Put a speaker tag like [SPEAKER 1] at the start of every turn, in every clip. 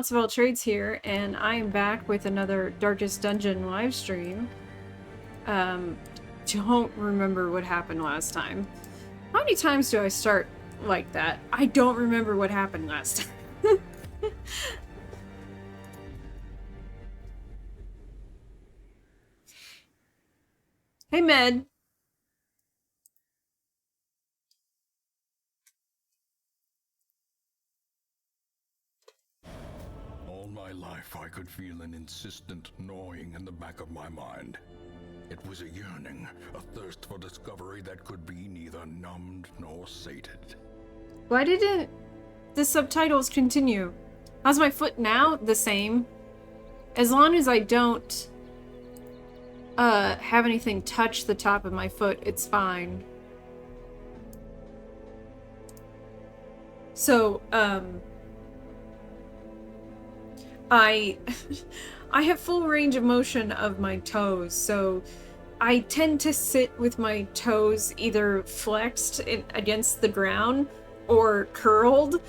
[SPEAKER 1] Lots of All Trades here, and I am back with another Darkest Dungeon live stream. Don't remember what happened last time. How many times do I start like that? I don't remember what happened last time. Hey, Med.
[SPEAKER 2] All my life I could feel an insistent gnawing in the back of my mind. It was a yearning, a thirst for discovery that could be neither numbed nor sated.
[SPEAKER 1] Why didn't the subtitles continue? How's my foot now? The same. As long as I don't have anything touch the top of my foot, it's fine. So, I have full range of motion of my toes, so I tend to sit with my toes either flexed against the ground or curled.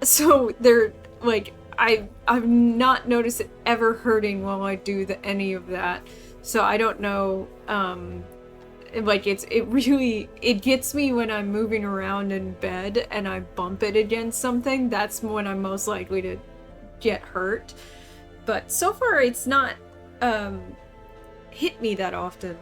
[SPEAKER 1] So they're like, I've not noticed it ever hurting while I do any of that. So I don't know, like it gets me when I'm moving around in bed and I bump it against something. That's when I'm most likely to get hurt. But so far it's not hit me that often.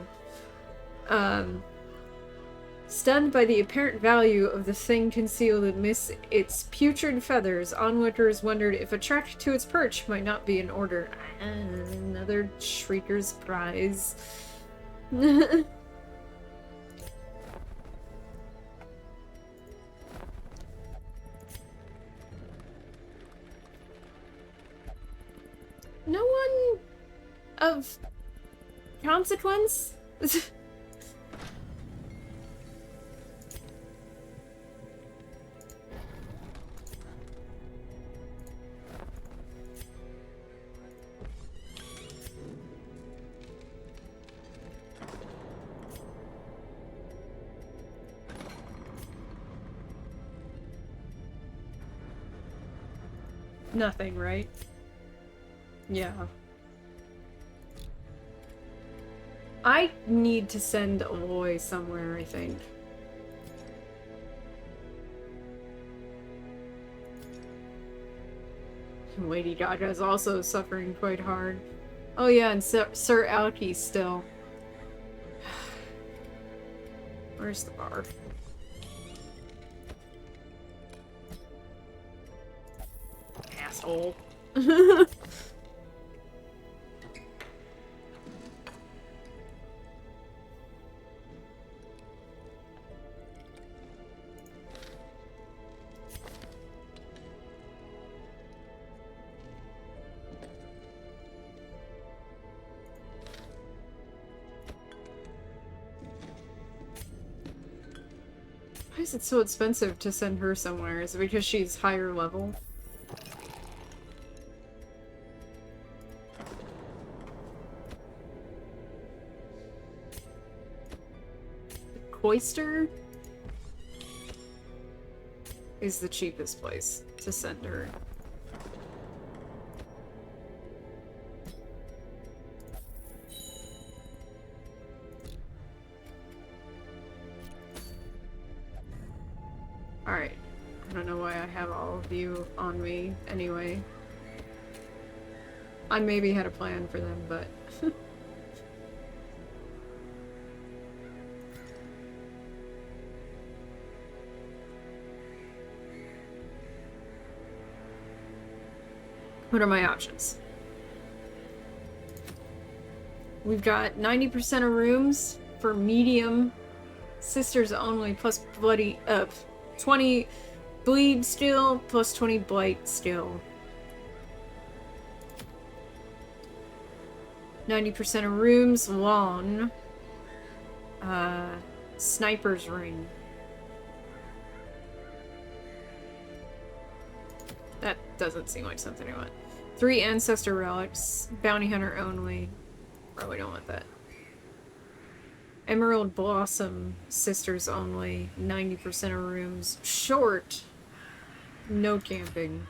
[SPEAKER 1] Stunned by the apparent value of the thing concealed amidst its putrid feathers, onlookers wondered if attracted to its perch might not be in order. Another Shrieker's prize. No one of consequence? Nothing, right? Yeah. I need to send Aloy somewhere, I think. Lady Gaga is also suffering quite hard. Oh yeah, and Sir Alki still. Where's the bar? Asshole. Why is it so expensive to send her somewhere? Is it because she's higher level? Cloister is the cheapest place to send her. Alright. I don't know why I have all of you on me anyway. I maybe had a plan for them, but... What are my options? We've got 90% of rooms for medium sisters only, plus bloody 20 bleed skill, plus 20 blight skill. 90% of rooms long. Sniper's ring. That doesn't seem like something I want. 3 ancestor relics. Bounty hunter only. Probably don't want that. Emerald Blossom sisters only. 90% of rooms. Short. No camping.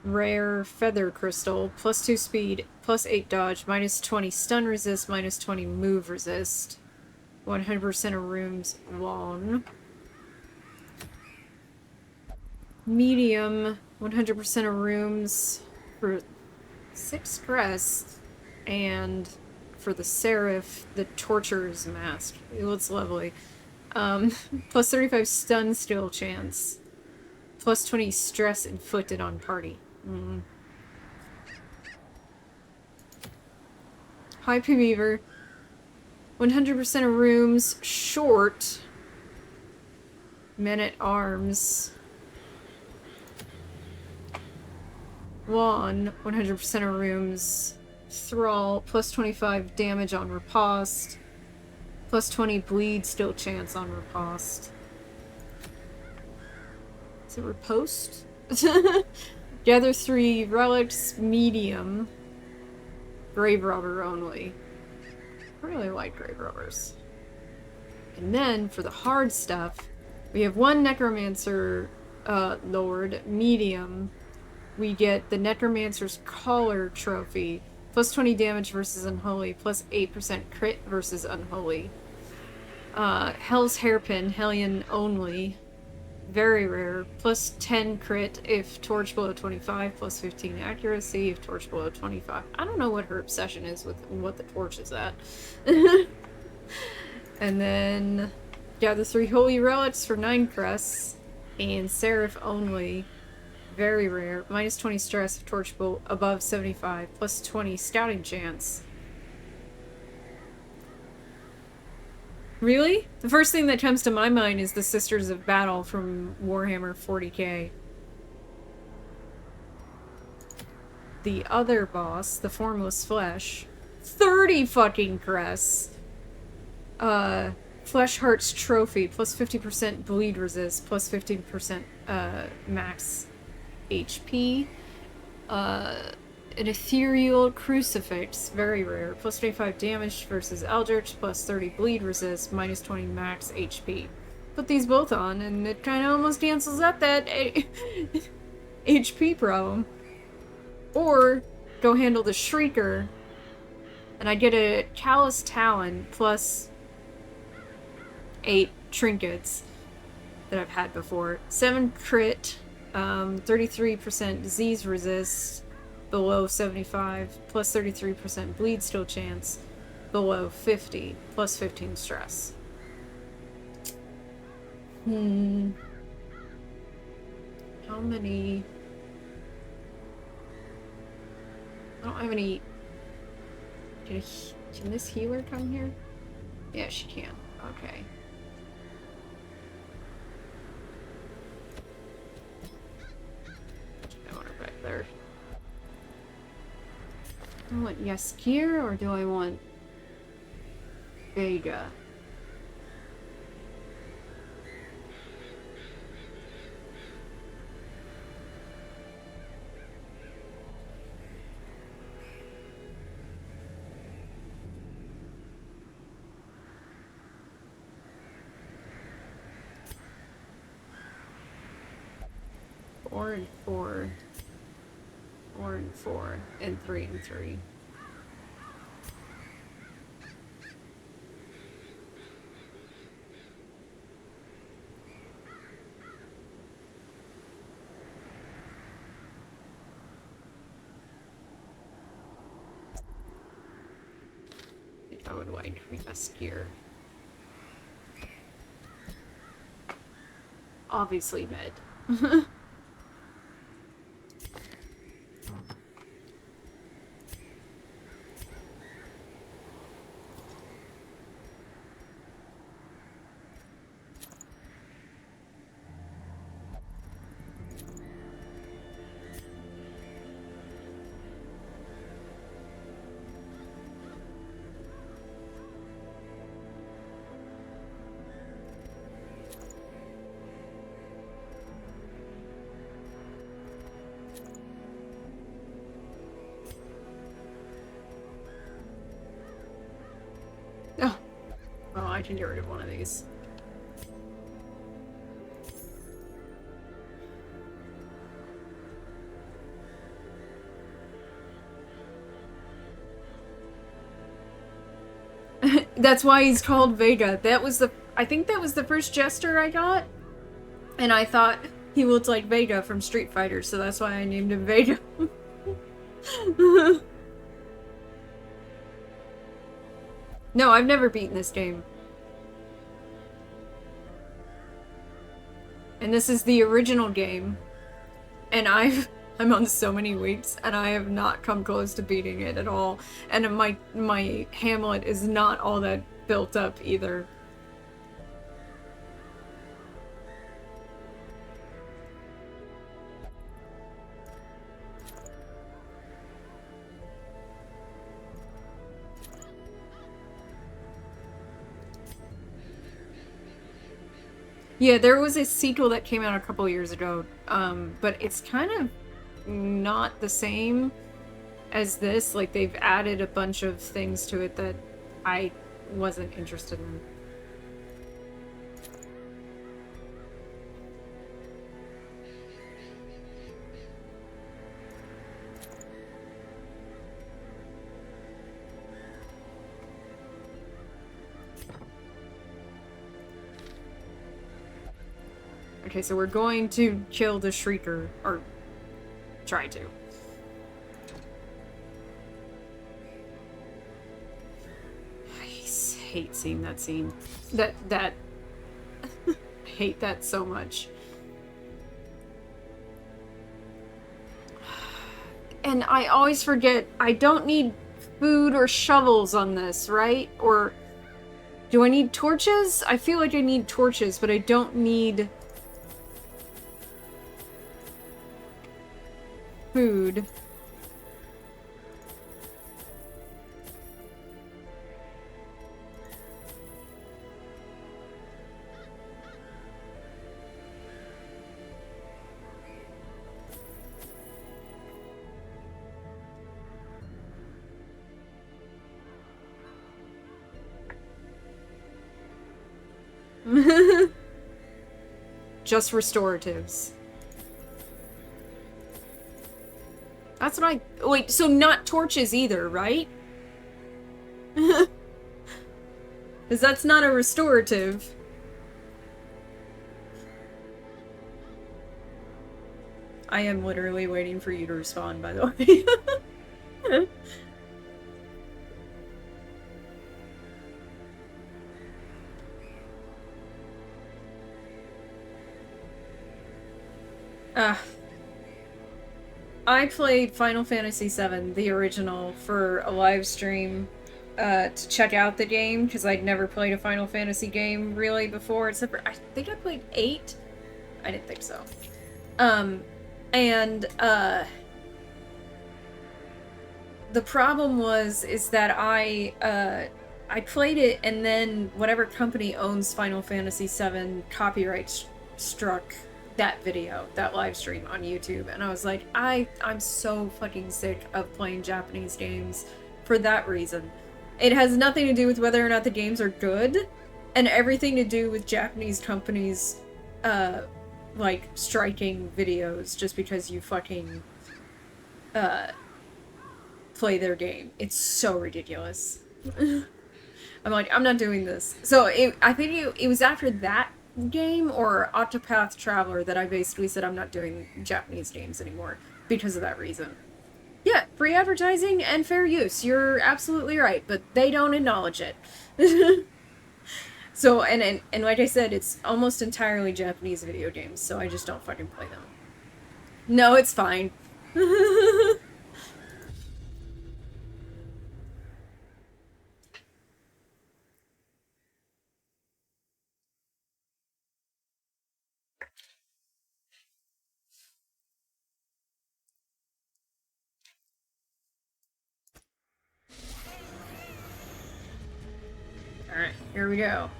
[SPEAKER 1] rare feather crystal, plus 2 speed, plus 8 dodge, minus 20 stun resist, minus 20 move resist. 100% of rooms long. Medium, 100% of rooms for 6 crest, and for the Seraph, the Torturer's Mask. It looks lovely. Plus 35 stun steal chance. Plus 20 stress inflicted on party. High P Beaver. 100% of rooms short. Men at Arms. Long. 100% of rooms Thrall. Plus 25 damage on riposte. Plus 20 bleed steal chance on riposte. Is it riposte? Gather 3 relics, medium. Grave robber only. I really like grave robbers. And then for the hard stuff, we have 1 necromancer lord, medium. We get the necromancer's collar trophy. Plus 20 damage versus unholy, plus 8% crit versus unholy. Hell's hairpin, Hellion only. Very rare. Plus 10 crit if torch below 25. Plus 15 accuracy if torch below 25. I don't know what her obsession is with what the torch is at. And then gather 3 holy relics for 9 crests. And Seraph only. Very rare. Minus 20 stress if torch below above 75. Plus 20 scouting chance. Really? The first thing that comes to my mind is the Sisters of Battle from Warhammer 40k. The other boss, the Formless Flesh. 30 fucking crests! Flesh Heart's Trophy, plus 50% bleed resist, plus 15% max HP. An Ethereal Crucifix, very rare. Plus 25 damage versus Eldritch, plus 30 bleed resist, minus 20 max HP. Put these both on, and it kind of almost cancels out that HP problem. Or, go handle the Shrieker, and I get a Callous Talon, plus 8 trinkets that I've had before. 7 crit, 33% disease resist, below 75, plus 33% bleed steal chance, below 50, plus 15 stress. How many? I don't have any. Can this healer come here? Yeah, she can. Okay. I want her back there. Do I want Yaskir or do I want Vega? Four and 4. 4 and 4. And 3 and 3. I would like Yaskir. Obviously med. Oh, I can get rid of one of these. That's why he's called Vega. I think that was the first jester I got. And I thought he looked like Vega from Street Fighter, so that's why I named him Vega. No, I've never beaten this game. And this is the original game. And I'm on so many weeks, and I have not come close to beating it at all. And my Hamlet is not all that built up either. Yeah, there was a sequel that came out a couple years ago, but it's kind of not the same as this. Like, they've added a bunch of things to it that I wasn't interested in. Okay, so we're going to kill the Shrieker, or try to. I hate seeing that scene. I hate that so much. And I always forget, I don't need food or shovels on this, right? Or do I need torches? I feel like I need torches, but I don't need food. Just restoratives. That's what I... Wait, so not torches either, right? Because that's not a restorative. I am literally waiting for you to respond, by the way. I played Final Fantasy VII, the original, for a live stream to check out the game, because I'd never played a Final Fantasy game really before, except for, I think I played 8? I didn't think so. The problem is that I played it, and then whatever company owns Final Fantasy VII copyright struck that video, that live stream on YouTube, and I was like, I'm so fucking sick of playing Japanese games for that reason. It has nothing to do with whether or not the games are good, and everything to do with Japanese companies, like, striking videos just because you fucking, play their game. It's so ridiculous. I'm like, I'm not doing this. So, I think it was after that game or Octopath Traveler that I basically said I'm not doing Japanese games anymore because of that reason. Yeah, free advertising and fair use. You're absolutely right, but they don't acknowledge it. So, and like I said, it's almost entirely Japanese video games, so I just don't fucking play them. No, it's fine. Alright, here we go.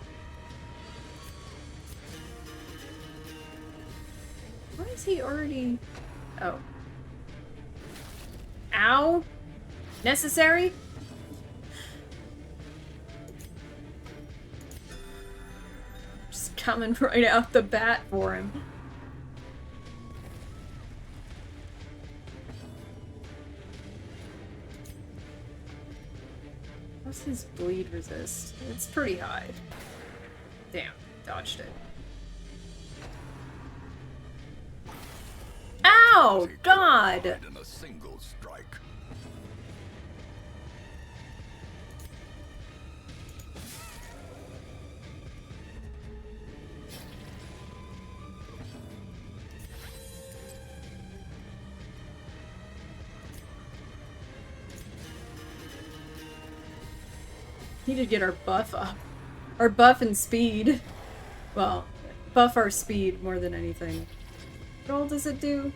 [SPEAKER 1] Why is he already... Oh. Ow! Necessary? Just coming right out the bat for him. What's his bleed resist? It's pretty high. Damn, dodged it. Ow! God!
[SPEAKER 2] In a single strike.
[SPEAKER 1] Need to get our buff up. Our buff and speed. Well, buff our speed more than anything. What all does it do?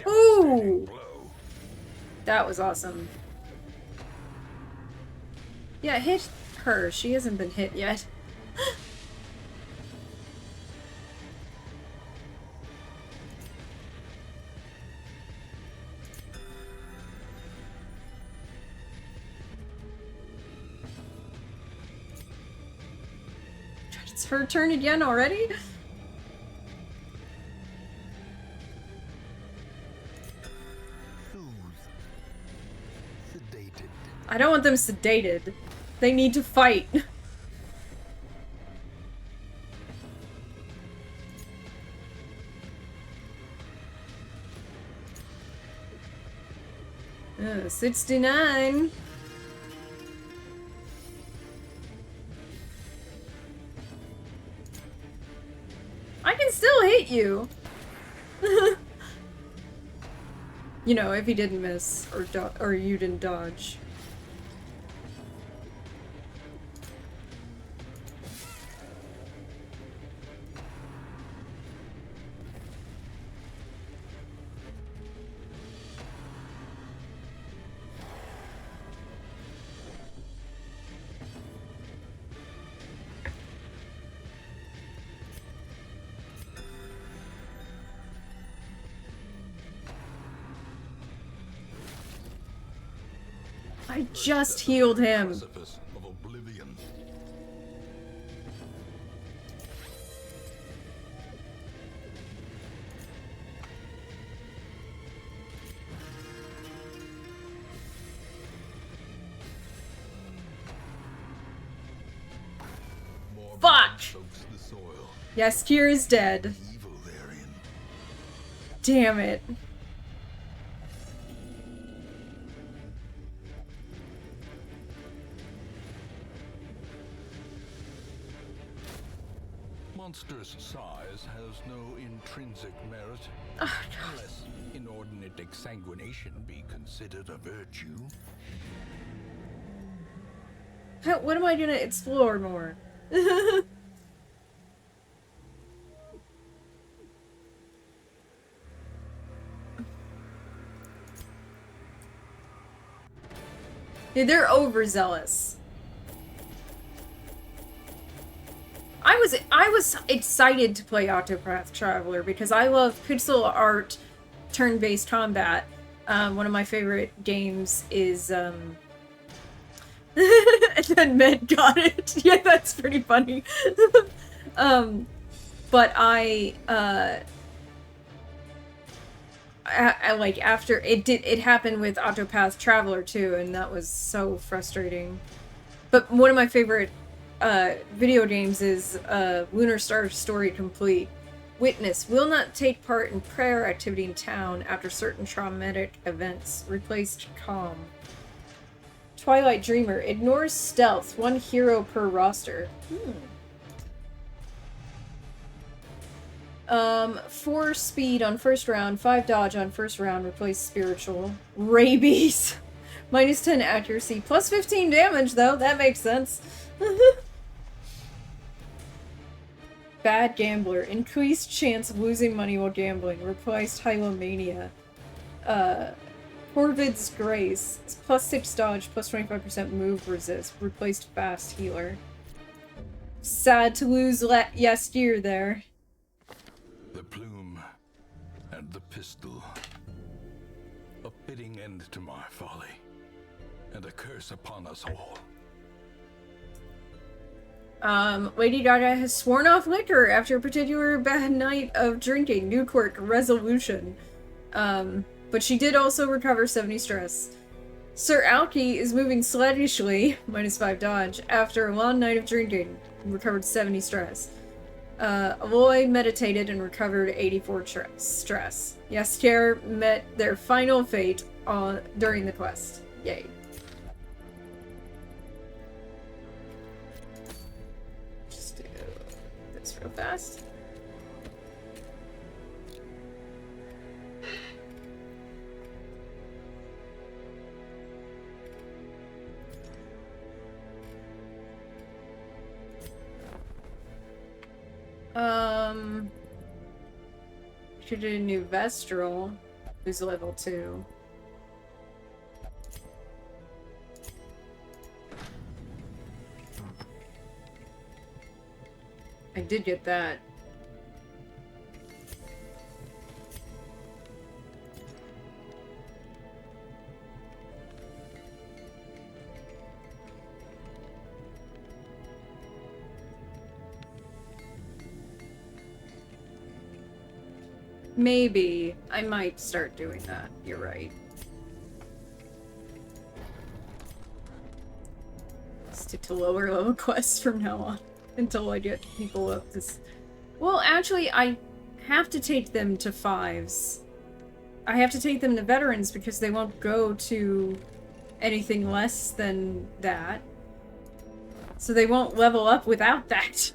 [SPEAKER 1] Ooh! That was awesome. Yeah, hit her. She hasn't been hit yet. It's her turn again already? I don't want them sedated. They need to fight. Oh, 69. I can still hit you. You know, if he didn't miss or you didn't dodge. I just healed him.
[SPEAKER 2] Precipice of oblivion. More
[SPEAKER 1] Fuck!
[SPEAKER 2] soaks the soil.
[SPEAKER 1] Yes, Kier is dead.
[SPEAKER 2] Evil therein.
[SPEAKER 1] Damn it.
[SPEAKER 2] Monster's size has no intrinsic merit,
[SPEAKER 1] Oh,
[SPEAKER 2] unless inordinate exsanguination be considered a virtue.
[SPEAKER 1] what am I gonna explore more? Dude, they're overzealous. I was excited to play Octopath Traveler because I love pixel art, turn-based combat. One of my favorite games is and then Med got it. Yeah, that's pretty funny. But I like after it happened with Octopath Traveler too, and that was so frustrating. But one of my favorite video games is Lunar Star Story Complete. Witness will not take part in prayer activity in town after certain traumatic events. Replaced calm. Twilight Dreamer ignores stealth. 1 hero per roster. 4 speed on first round, 5 dodge on first round. Replace spiritual. Rabies. Minus 10 accuracy. Plus 15 damage though. That makes sense. Bad Gambler. Increased chance of losing money while gambling. Replaced Hylomania. Corvid's Grace. Plus 6 dodge, plus 25% move resist. Replaced Fast Healer. Sad to lose Yastier there.
[SPEAKER 2] The plume and the pistol. A fitting end to my folly, and a curse upon us all.
[SPEAKER 1] Lady Gaga has sworn off liquor after a particular bad night of drinking. New quirk, resolution. But she did also recover 70 stress. Sir Alki is moving sluggishly, -5 dodge, after a long night of drinking. Recovered 70 stress. Aloy meditated and recovered 84 stress. Yaskier met their final fate during the quest. Yay. Just do this real fast. Should do a new Vestral, who's level 2. I did get that. Maybe. I might start doing that. You're right. Stick to lower level quests from now on. Until I get people up this... Well, actually, I have to take them to 5s. I have to take them to veterans because they won't go to anything less than that. So they won't level up without that.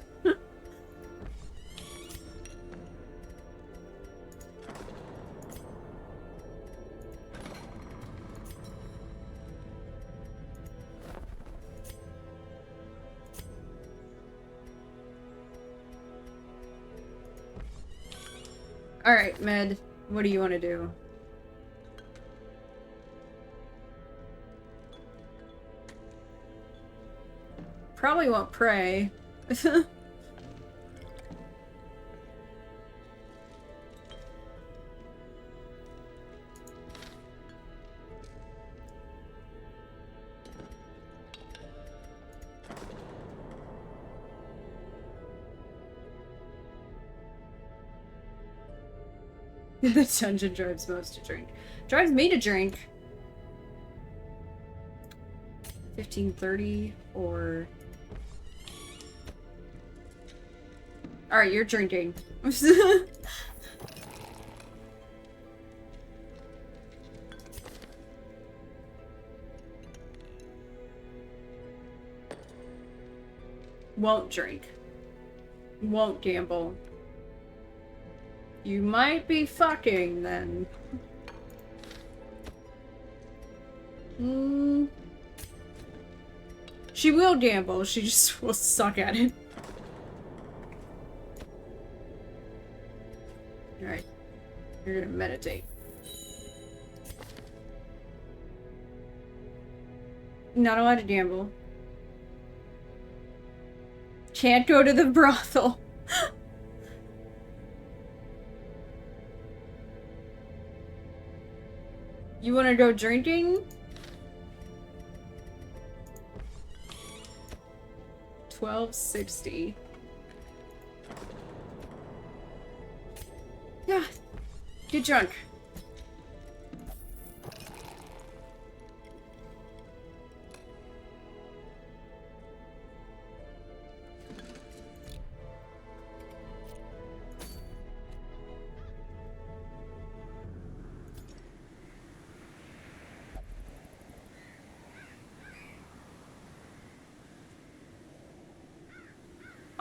[SPEAKER 1] Alright, Med, what do you want to do? Probably won't pray. The dungeon drives most to drink. Drives me to drink. 15:30 or... Alright, you're drinking. Won't drink. Won't gamble. You might be fucking, then. She will gamble, she just will suck at it. Alright. You're gonna meditate. Not allowed to gamble. Can't go to the brothel. You wanna go drinking? 1260. Yeah. Get drunk.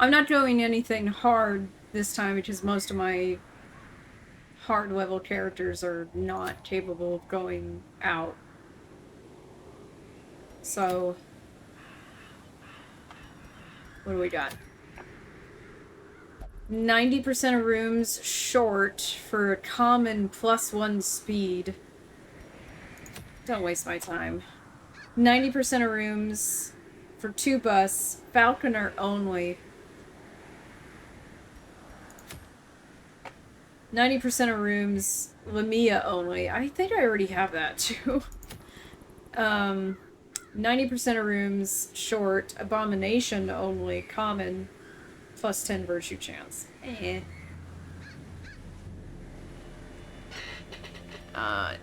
[SPEAKER 1] I'm not doing anything hard this time because most of my hard level characters are not capable of going out. So, what do we got? 90% of rooms short for a common +1 speed. Don't waste my time. 90% of rooms for 2 bus, Falconer only. 90% of rooms, Lamia only. I think I already have that too. 90% of rooms, short. Abomination only, common. Plus 10 virtue chance. Eh.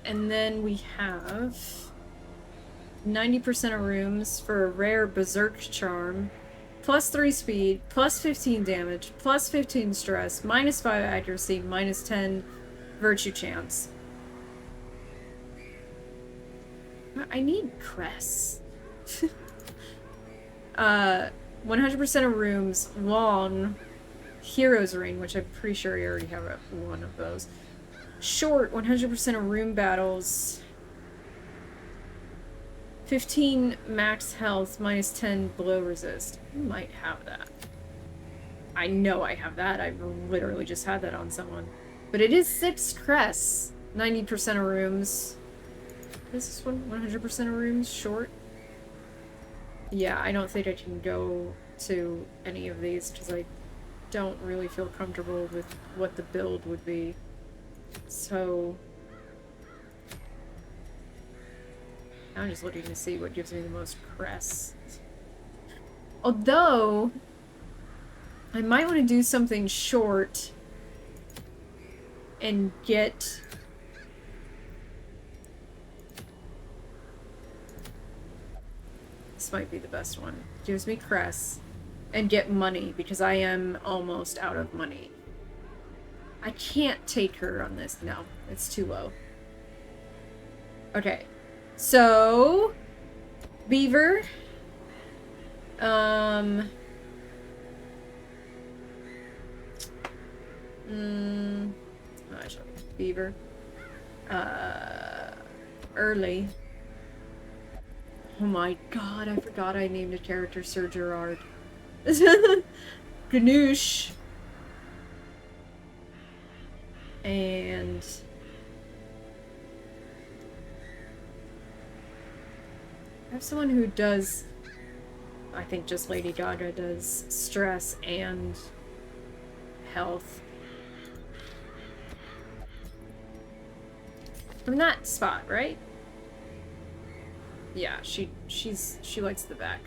[SPEAKER 1] And then we have 90% of rooms for a rare berserk charm. Plus 3 speed, plus 15 damage, plus 15 stress, minus 5 accuracy, minus 10 virtue chance. I need crests. 100% of rooms, long, hero's ring, which I'm pretty sure I already have one of those. Short, 100% of room battles, 15 max health, minus 10 blow resist. I might have that. I know I have that. I literally just had that on someone. But it is 6 crests. 90% of rooms. This is 100% of rooms short. Yeah, I don't think I can go to any of these because I don't really feel comfortable with what the build would be. So I'm just looking to see what gives me the most crests. Although I might want to do something short and get this might be the best one. Gives me crests and get money because I am almost out of money. I can't take her on this. No, it's too low. Okay. So Beaver. Beaver. Early. Oh my god, I forgot I named a character Sir Gerard. Ganoush. And I have someone who does, I think just Lady Gaga does stress and health. From that spot, right? Yeah, she likes the back.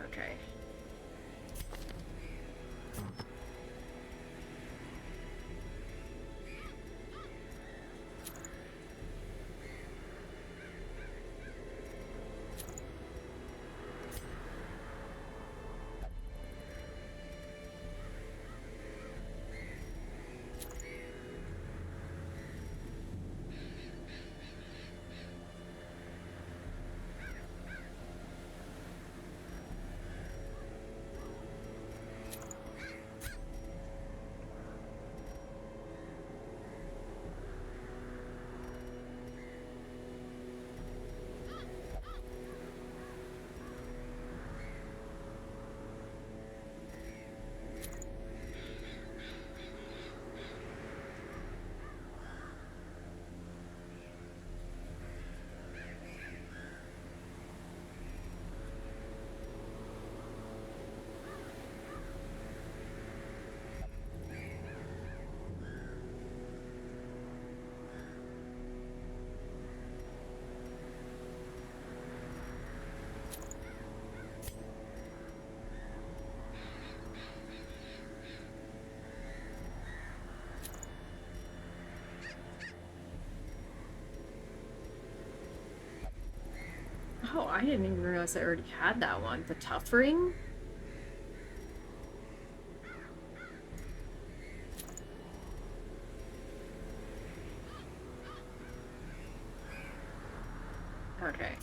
[SPEAKER 1] Okay. Oh, I didn't even realize I already had that one. The tough ring? Okay.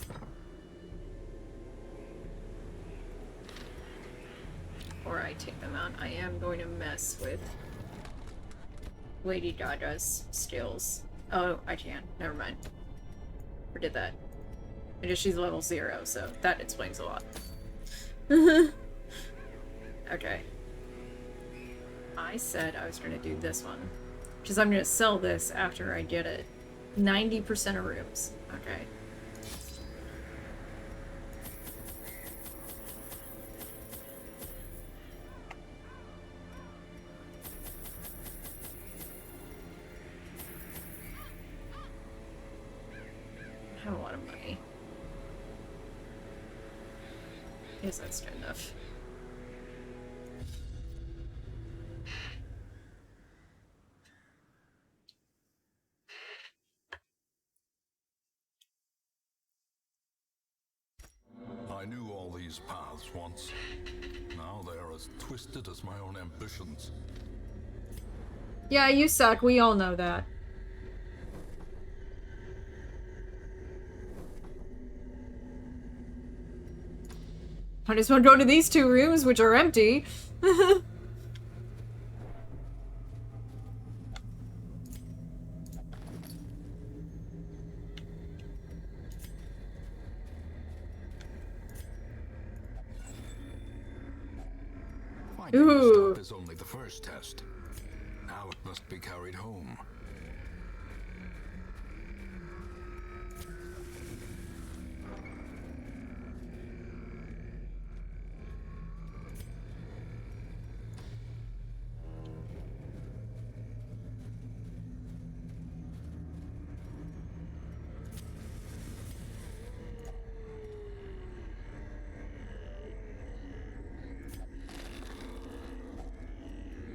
[SPEAKER 1] Before I take them out, I am going to mess with Lady Gaga's skills. Oh, I can. Never mind. Or did that. I guess she's level 0, so that explains a lot. Okay. I said I was going to do this one. Because I'm going to sell this after I get it. 90% of rooms. Okay. Yes, that's good enough.
[SPEAKER 2] I knew all these paths once. Now they are as twisted as my own ambitions.
[SPEAKER 1] Yeah, you suck. We all know that. I just want to go to these 2 rooms, which are empty.
[SPEAKER 2] Finding the stuff is only the first test. Now it must be carried home.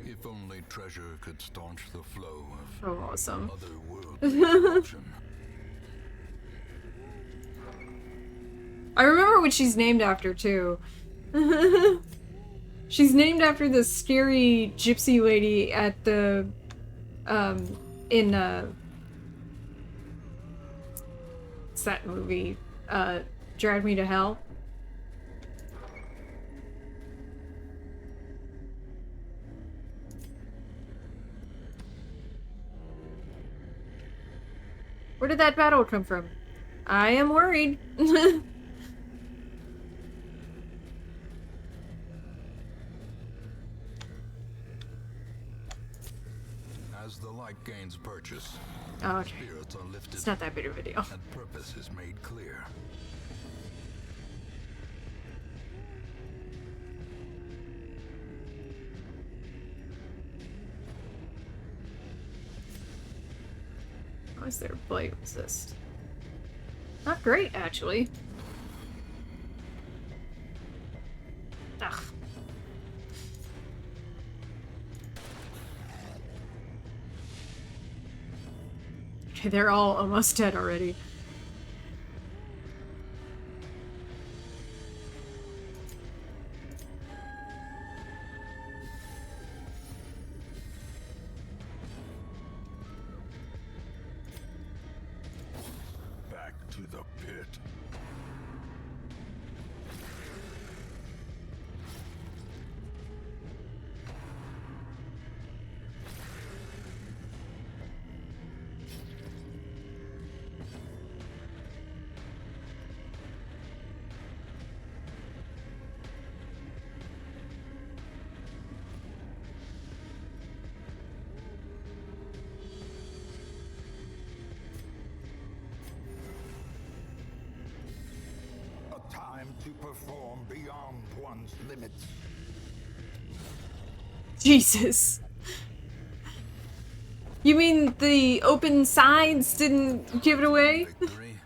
[SPEAKER 2] If only treasure could staunch the flow of
[SPEAKER 1] awesome.
[SPEAKER 2] otherworldly corruption.
[SPEAKER 1] I remember what she's named after, too. She's named after the scary gypsy lady at the, what's that movie? Drag Me to Hell? Where did that battle come from? I am worried.
[SPEAKER 2] As the light gains purchase,
[SPEAKER 1] Oh, okay.
[SPEAKER 2] spirits are lifted.
[SPEAKER 1] It's not that big of a deal.
[SPEAKER 2] And purpose is made clear.
[SPEAKER 1] How is there blight resist? Not great, actually. Ugh. Okay, they're all almost dead already.
[SPEAKER 2] Back to the pit. A time to perform beyond one's limits.
[SPEAKER 1] Jesus. You mean the open sides didn't give it away?
[SPEAKER 2] Victory,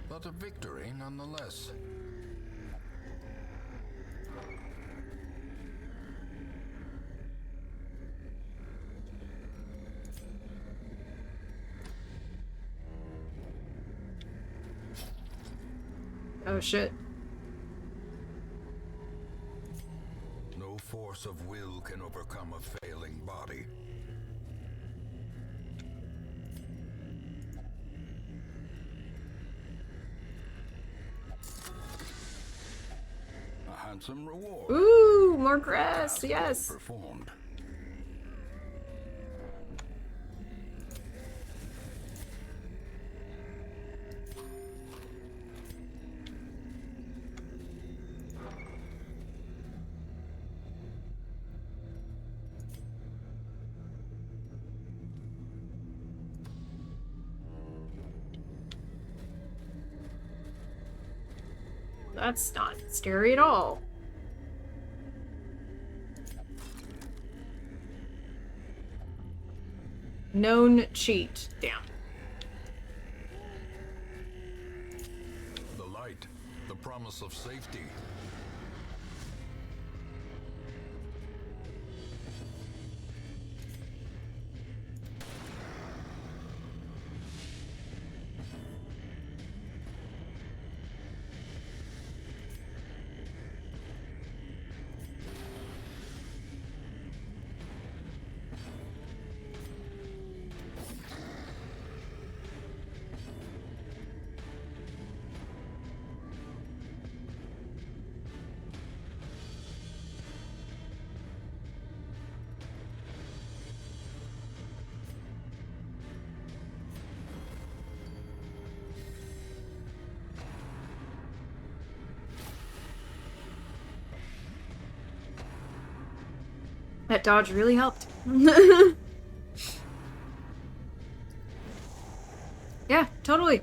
[SPEAKER 2] but a victory nonetheless.
[SPEAKER 1] Oh shit.
[SPEAKER 2] No force of will can overcome a failing body. A handsome reward.
[SPEAKER 1] Ooh, more grass, yes.
[SPEAKER 2] Performed.
[SPEAKER 1] That's not scary at all. Known cheat. Damn.
[SPEAKER 2] The light, the promise of safety.
[SPEAKER 1] That dodge really helped. Yeah, totally.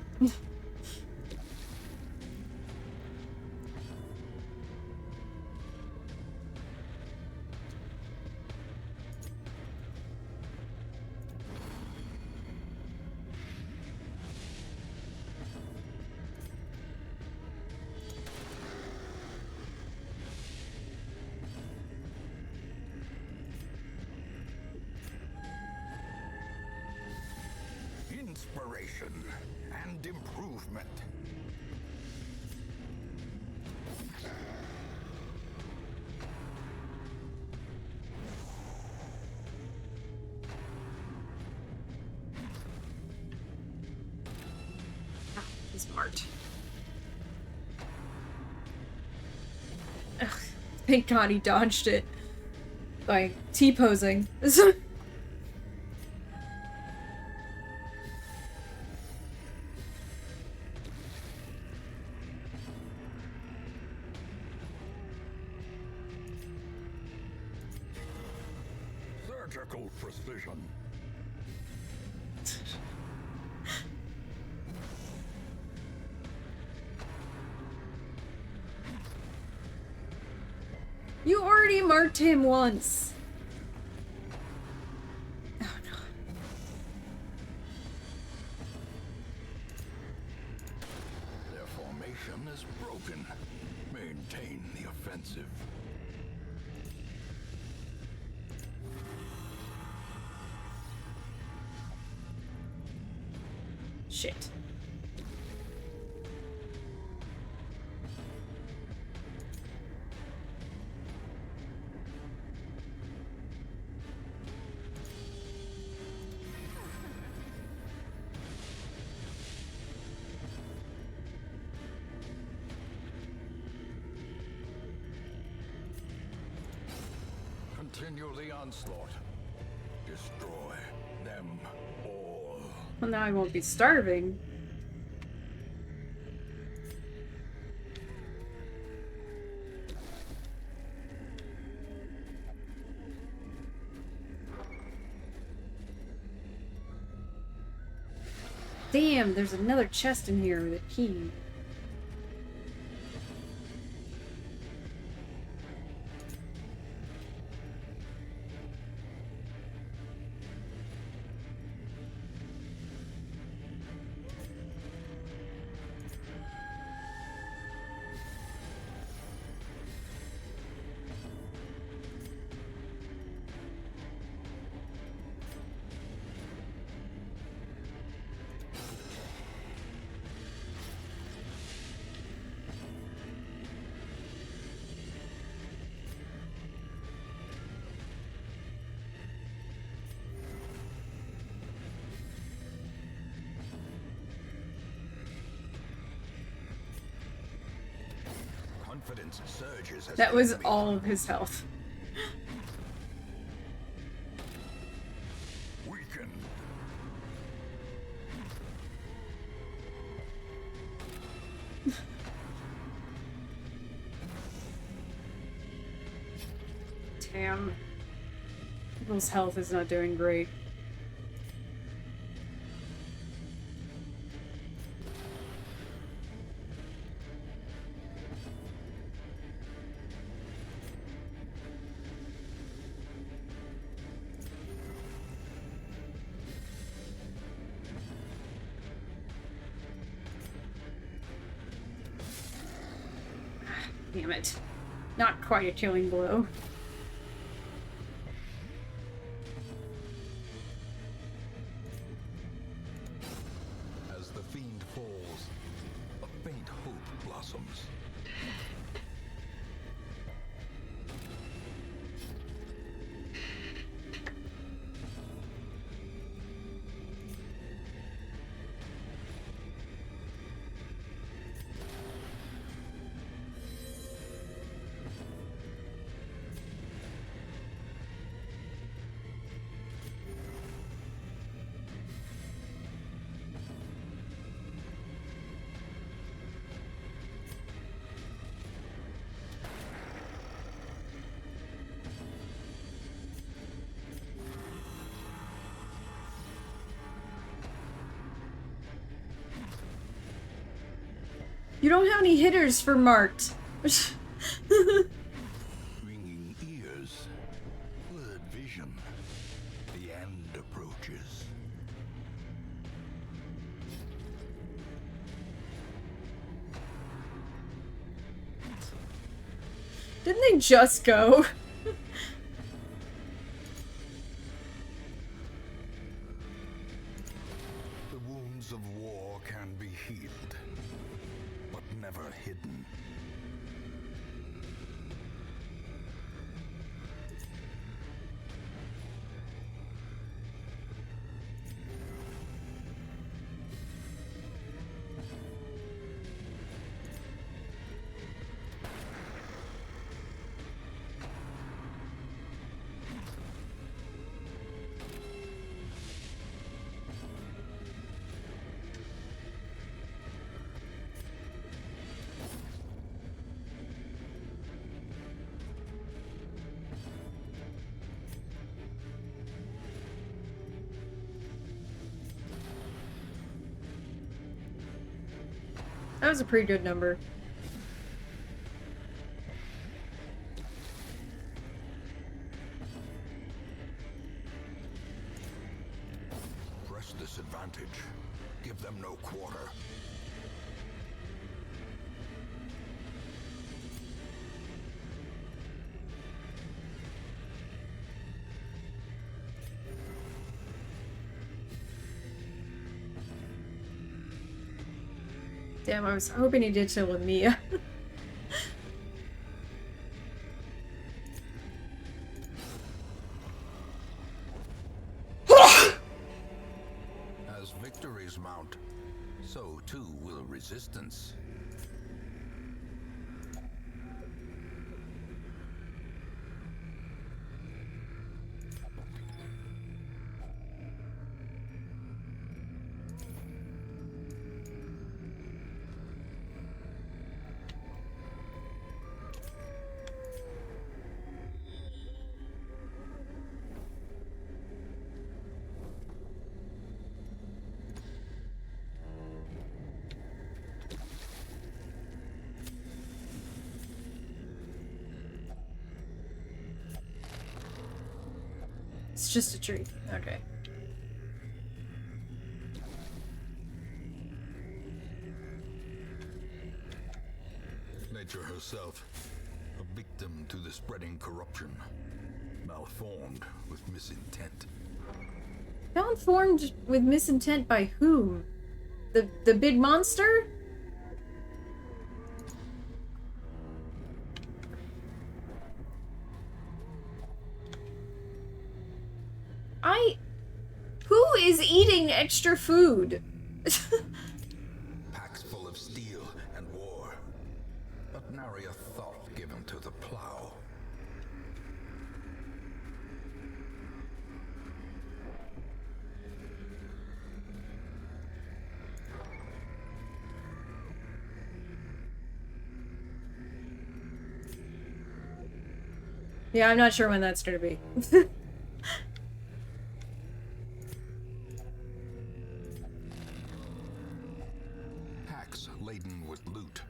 [SPEAKER 2] Inspiration and improvement.
[SPEAKER 1] Ah, he's smart. Ugh, thank God he dodged it by T-posing.
[SPEAKER 2] Surgical precision.
[SPEAKER 1] You already marked him once. Oh God.
[SPEAKER 2] Their formation is broken. Maintain the offensive.
[SPEAKER 1] Shit.
[SPEAKER 2] Continue the onslaught. Destroy them all.
[SPEAKER 1] Well, now I won't be starving. Damn, there's another chest in here with a key.
[SPEAKER 2] Confidence surges as
[SPEAKER 1] That
[SPEAKER 2] the
[SPEAKER 1] was
[SPEAKER 2] enemy
[SPEAKER 1] all of his health.
[SPEAKER 2] weaken.
[SPEAKER 1] Damn. People's health is not doing great. Damn it. Not quite a killing blow.
[SPEAKER 2] As the fiend falls, a faint hope blossoms.
[SPEAKER 1] You don't have any hitters for Mart.
[SPEAKER 2] Ringing ears, blurred vision. The end approaches.
[SPEAKER 1] Didn't they just go?
[SPEAKER 2] The wounds of war can be healed, but never hidden.
[SPEAKER 1] That was a pretty good number.
[SPEAKER 2] Press this advantage. Give them no quarter.
[SPEAKER 1] Damn, I was hoping he did chill with Mia.
[SPEAKER 2] As victories mount, so too will resistance.
[SPEAKER 1] It's just a tree. Okay.
[SPEAKER 2] Nature herself, a victim to the spreading corruption, malformed with misintent.
[SPEAKER 1] Malformed with misintent by whom? The big monster? Who is eating extra food?
[SPEAKER 2] Packs full of steel and war, but nary a thought given to the plow.
[SPEAKER 1] Yeah, I'm not sure when that's gonna be.
[SPEAKER 2] Packs laden with loot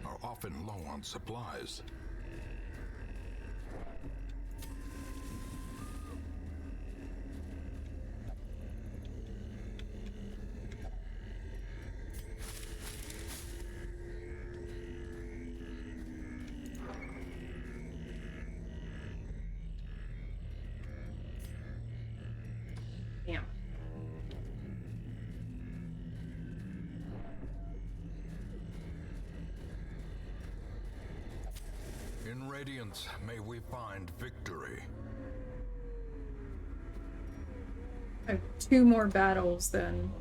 [SPEAKER 2] are often low on supplies.
[SPEAKER 1] Damn.
[SPEAKER 2] In Radiance, may we find victory.
[SPEAKER 1] I have 2 more battles then.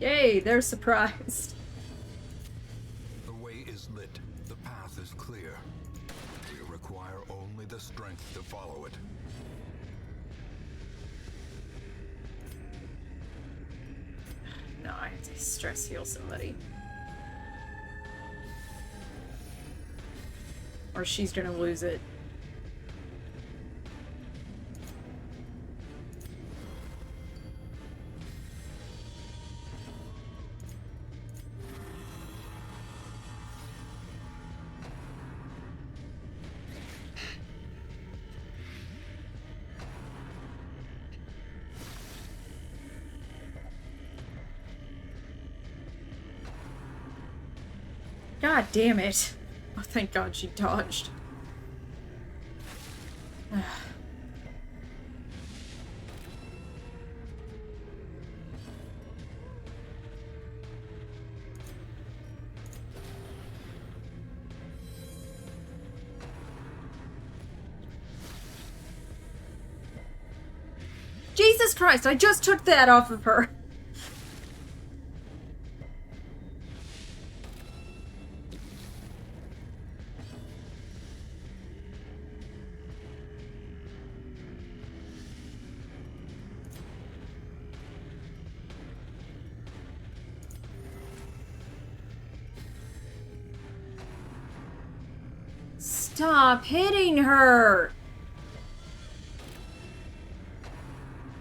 [SPEAKER 1] Yay, they're surprised.
[SPEAKER 2] The way is lit, the path is clear. We require only the strength to follow it.
[SPEAKER 1] No, I have to stress heal somebody. Or she's gonna lose it. God damn it. Oh, thank God she dodged. Jesus Christ, I just took that off of her. Stop hitting her!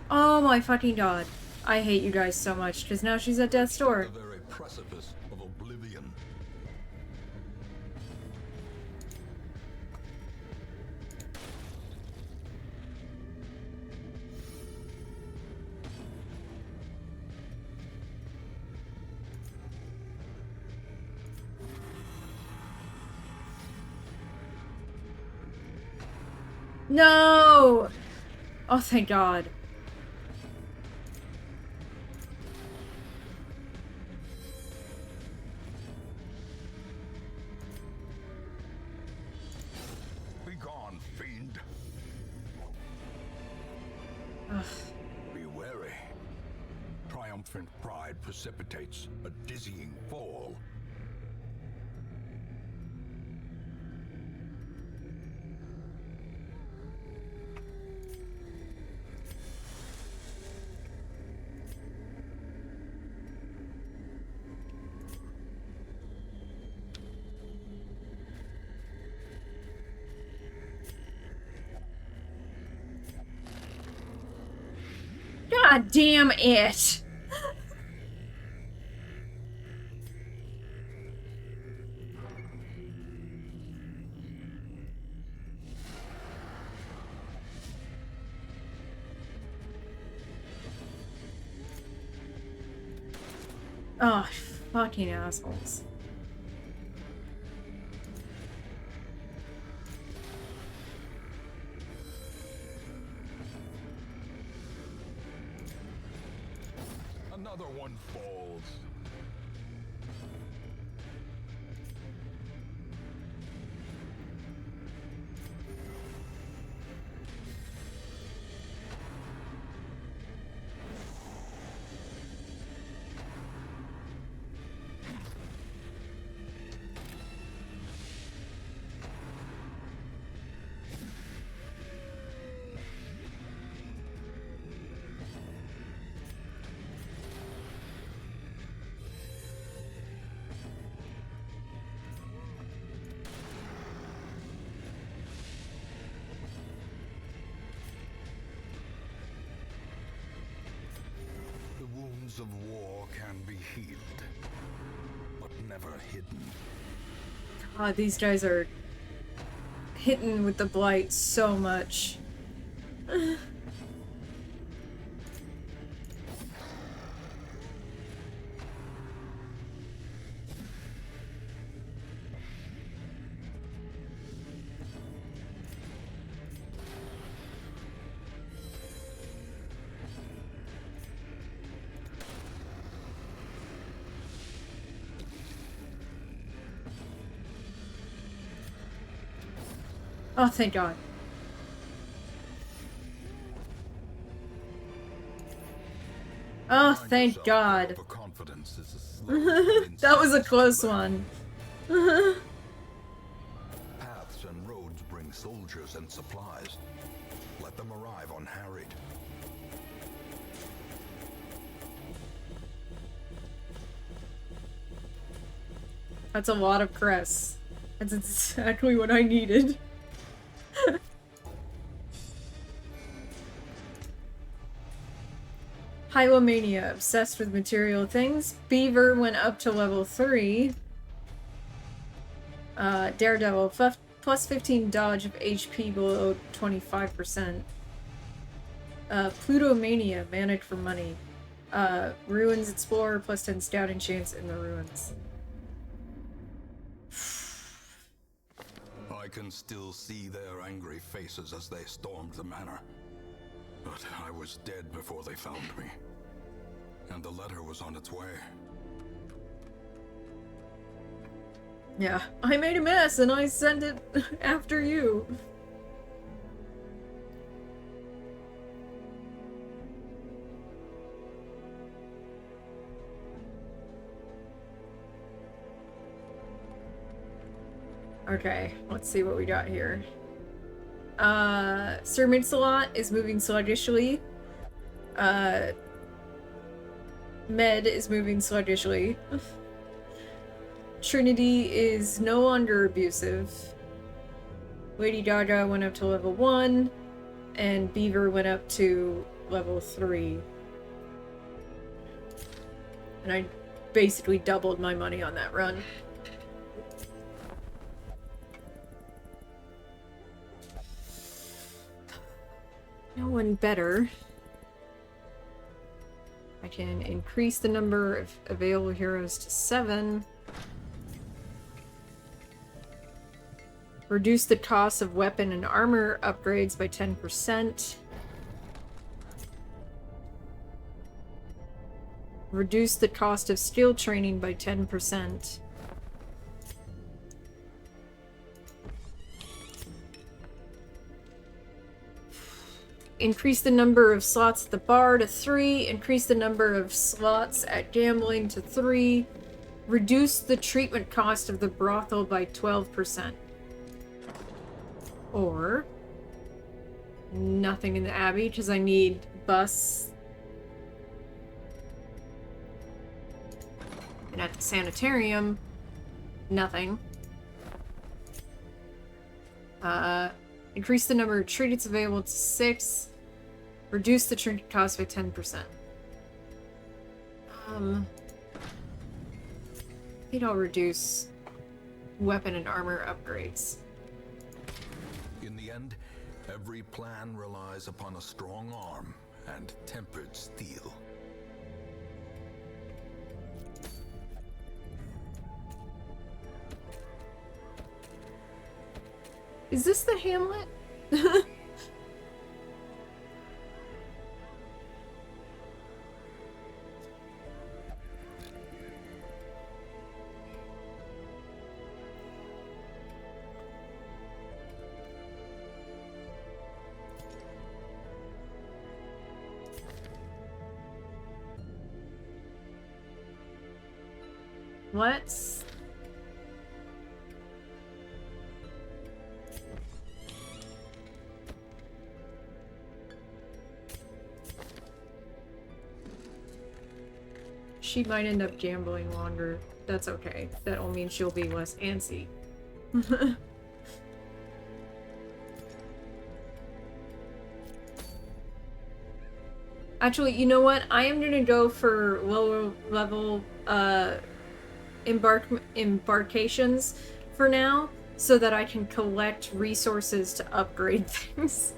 [SPEAKER 1] Oh my fucking God. I hate you guys so much, because now she's at death's door.
[SPEAKER 2] The very precipice of oblivion.
[SPEAKER 1] No! Oh, thank God.
[SPEAKER 2] Be gone, fiend.
[SPEAKER 1] Ugh.
[SPEAKER 2] Be wary. Triumphant pride precipitates a dizzying fall.
[SPEAKER 1] God damn it! Oh, fucking assholes.
[SPEAKER 2] Another one falls. The wounds of war can be healed, but never hidden.
[SPEAKER 1] God, these guys are hitting with the blight so much. Oh, thank God. Oh, thank God.
[SPEAKER 2] Overconfidence is a slow
[SPEAKER 1] That was a close one.
[SPEAKER 2] Paths and roads bring soldiers and supplies. Let them arrive unharried.
[SPEAKER 1] That's a lot of cress. That's exactly what I needed. Hylomania, obsessed with material things. Beaver went up to level 3. Daredevil, plus 15 dodge of HP below 25%. Plutomania, manic for money. Ruins Explorer, plus 10 scouting chance in the ruins.
[SPEAKER 2] can still see their angry faces as they stormed the manor. But I was dead before they found me. And the letter was on its way.
[SPEAKER 1] Yeah, I made a mess and I sent it after you. Okay, let's see what we got here. Sir Mix-a-Lot is moving sluggishly. Med is moving sluggishly. Trinity is no longer abusive. Lady Gaga went up to level 1, and Beaver went up to level 3. And I basically doubled my money on that run. No one better. I can increase the number of available heroes to 7. Reduce the cost of weapon and armor upgrades by 10%. Reduce the cost of skill training by 10%. Increase the number of slots at the bar to 3. Increase the number of slots at gambling to 3. Reduce the treatment cost of the brothel by 12%. Or nothing in the Abbey, because I need bus. And at the sanitarium, nothing. Increase the number of trinkets available to 6. Reduce the trinket cost by 10%. I think I'll reduce weapon and armor upgrades.
[SPEAKER 2] In the end, every plan relies upon a strong arm and tempered steel.
[SPEAKER 1] Is this the Hamlet? Let's... She might end up gambling longer. That's okay. That'll mean she'll be less antsy. Actually, you know what? I am gonna go for lower level embarkations for now, so that I can collect resources to upgrade things.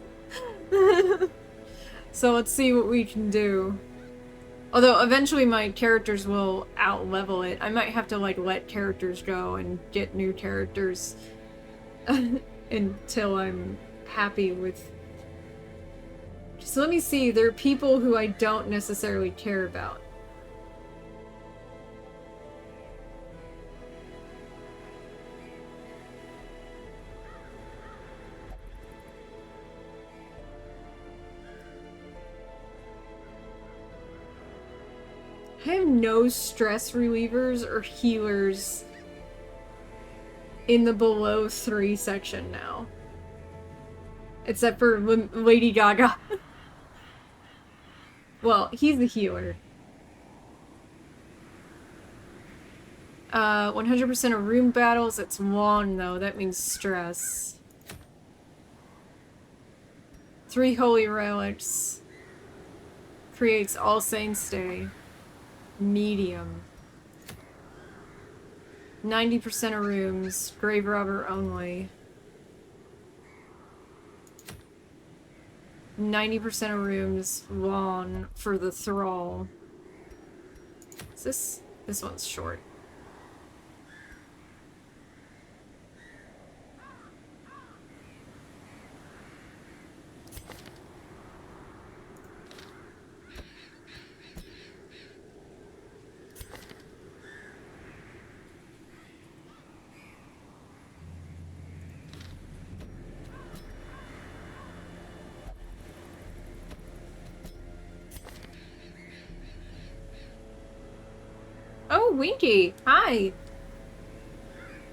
[SPEAKER 1] So let's see what we can do. Although eventually my characters will out-level it. I might have to like let characters go and get new characters until I'm happy with... So let me see, there are people who I don't necessarily care about. I have no stress relievers or healers in the below 3 section now. Except for Lady Gaga. Well, he's the healer. 100% of room battles, it's 1 though, that means stress. 3 holy relics. Creates All Saints Day. Medium. 90% of rooms, grave robber only. 90% of rooms, lawn for the thrall. Is this one's short. Winky. Hi.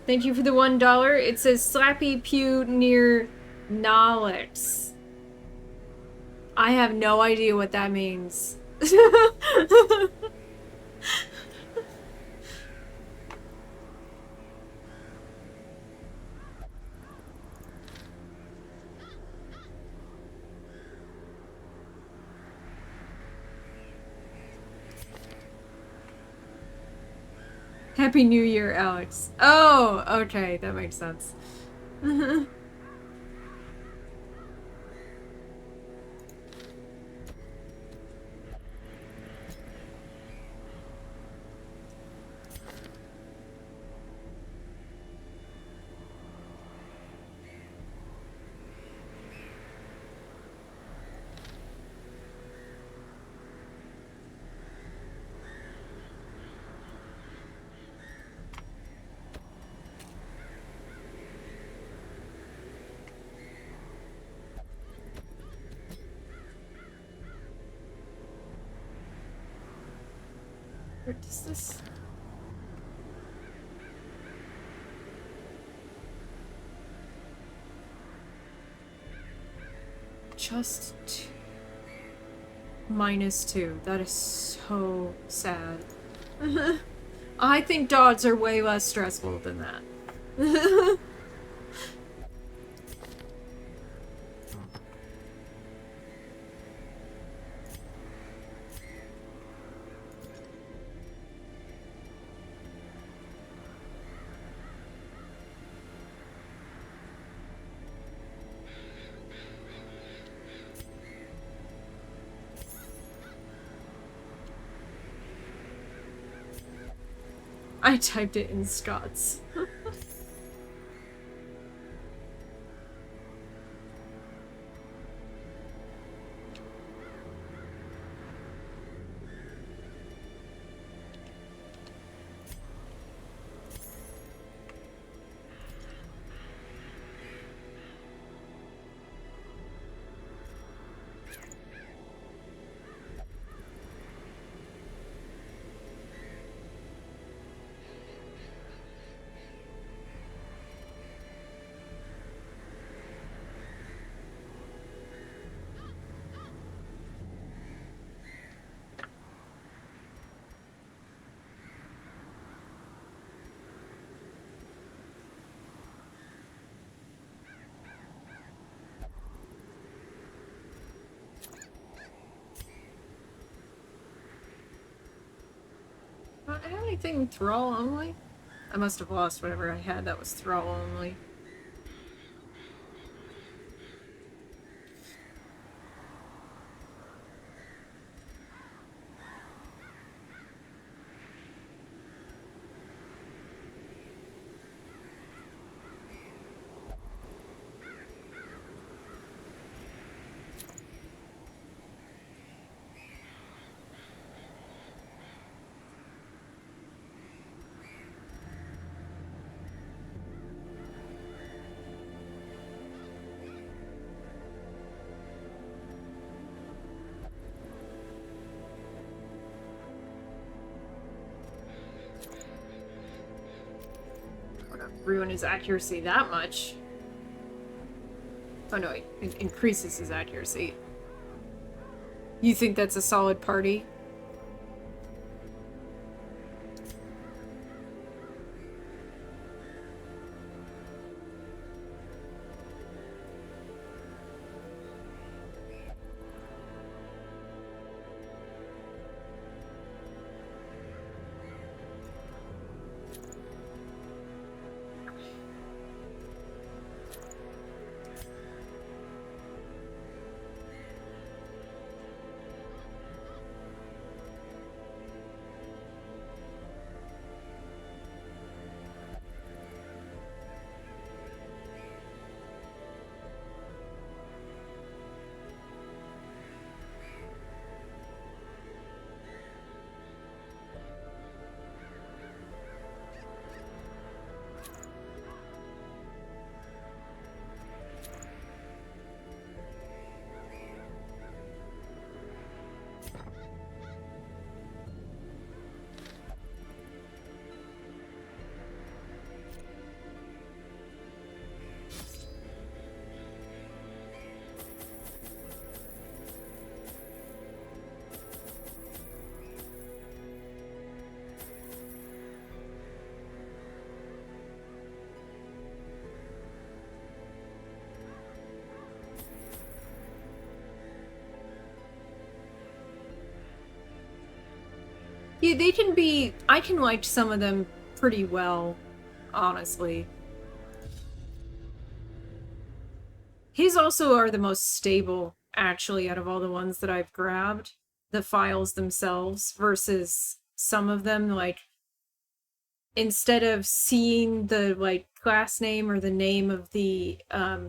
[SPEAKER 1] Thank you for the $1. It says Slappy Pew near Nolix. I have no idea what that means. Happy New Year, Alex. Oh, okay, that makes sense. What is this? Just -2. That is so sad. I think dogs are way less stressful than that. I typed it in Scots. Do I have anything thrall only? I must have lost whatever I had that was thrall only. Ruin his accuracy that much. Oh no, it increases his accuracy. You think that's a solid party? Yeah, they can be... I can like some of them pretty well, honestly. His also are the most stable, actually, out of all the ones that I've grabbed. The files themselves versus some of them, like, instead of seeing the, like, class name or the name of the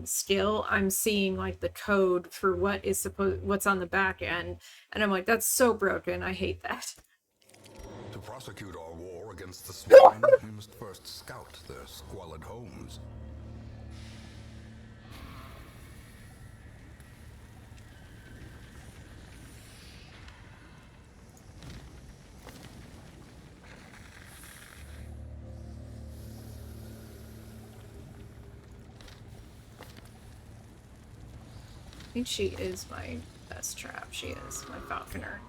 [SPEAKER 1] skill, I'm seeing, like, the code for what's on the back end. And I'm like, that's so broken. I hate that.
[SPEAKER 2] To prosecute our war against the swine, we must first scout their squalid homes.
[SPEAKER 1] I think she is my best trap. She is my falconer.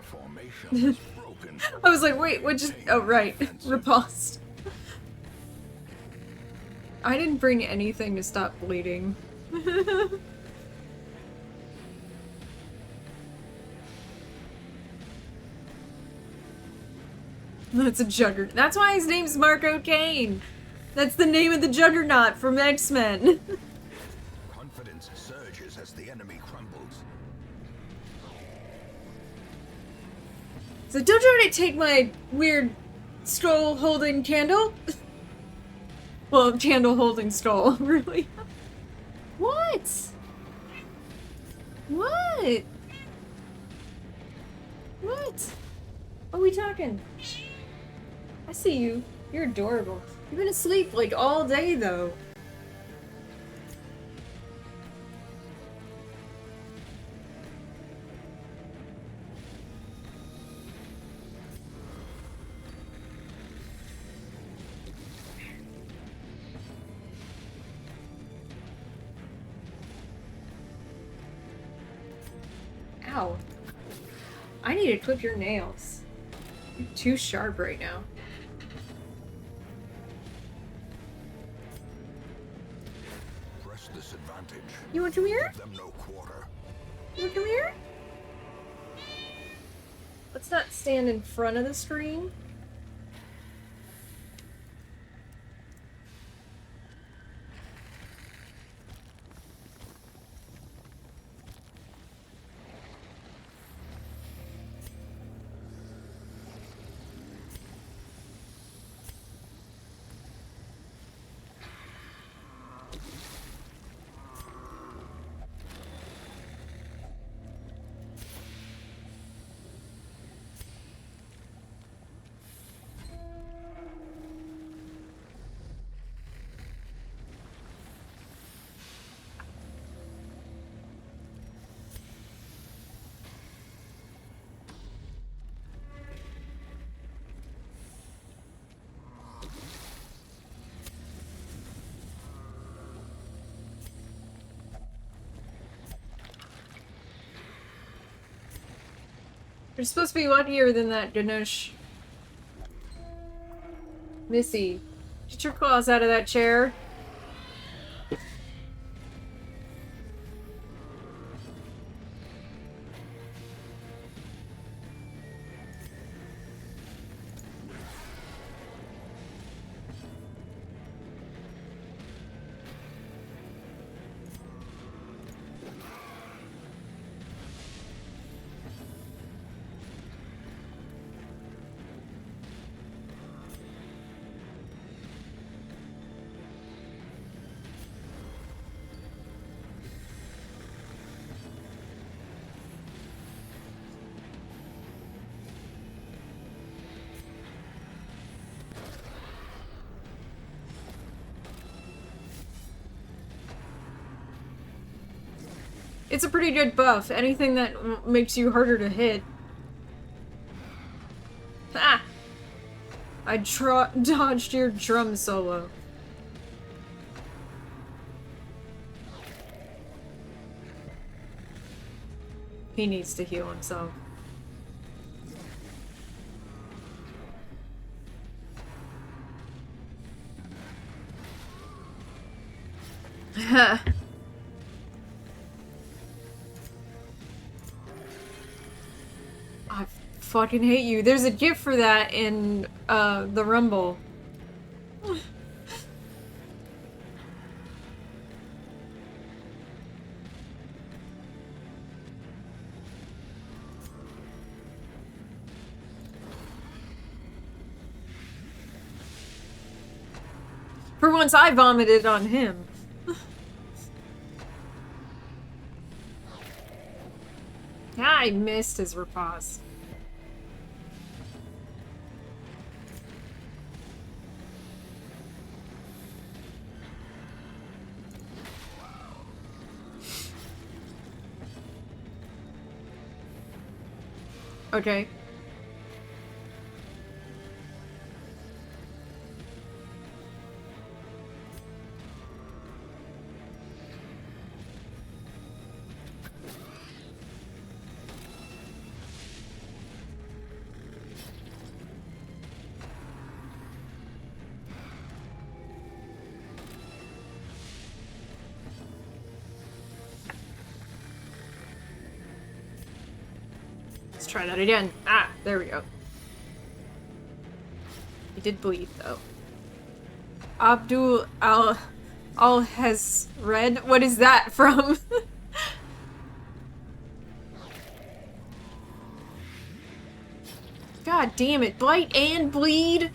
[SPEAKER 2] Formation is broken.
[SPEAKER 1] I was like, wait, what just... Oh, right. Riposte. I didn't bring anything to stop bleeding. That's a juggernaut. That's why his name's Marco Kane. That's the name of the juggernaut from X-Men.
[SPEAKER 2] Confidence surges as the enemy crumbles.
[SPEAKER 1] So don't try to take my weird skull-holding candle. Well, candle-holding skull, really. What? What? What? What are we talking? I see you. You're adorable. You've been asleep, like, all day, though. Ow. I need to clip your nails. You're too sharp right now.
[SPEAKER 2] Press this advantage.
[SPEAKER 1] You want to come here?
[SPEAKER 2] Give them no quarter.
[SPEAKER 1] You want to come here? Let's not stand in front of the screen. You're supposed to be luckier than that, Ganush. Missy, get your claws out of that chair. It's a pretty good buff. Anything that makes you harder to hit. Ah! I dodged your drum solo. He needs to heal himself. I fucking hate you. There's a gift for that in the Rumble. For once, I vomited on him. I missed his riposte. Okay. Let's try that again. Ah, there we go. He did bleed, though. Abdul Al has read. What is that from? God damn it. Blight and bleed?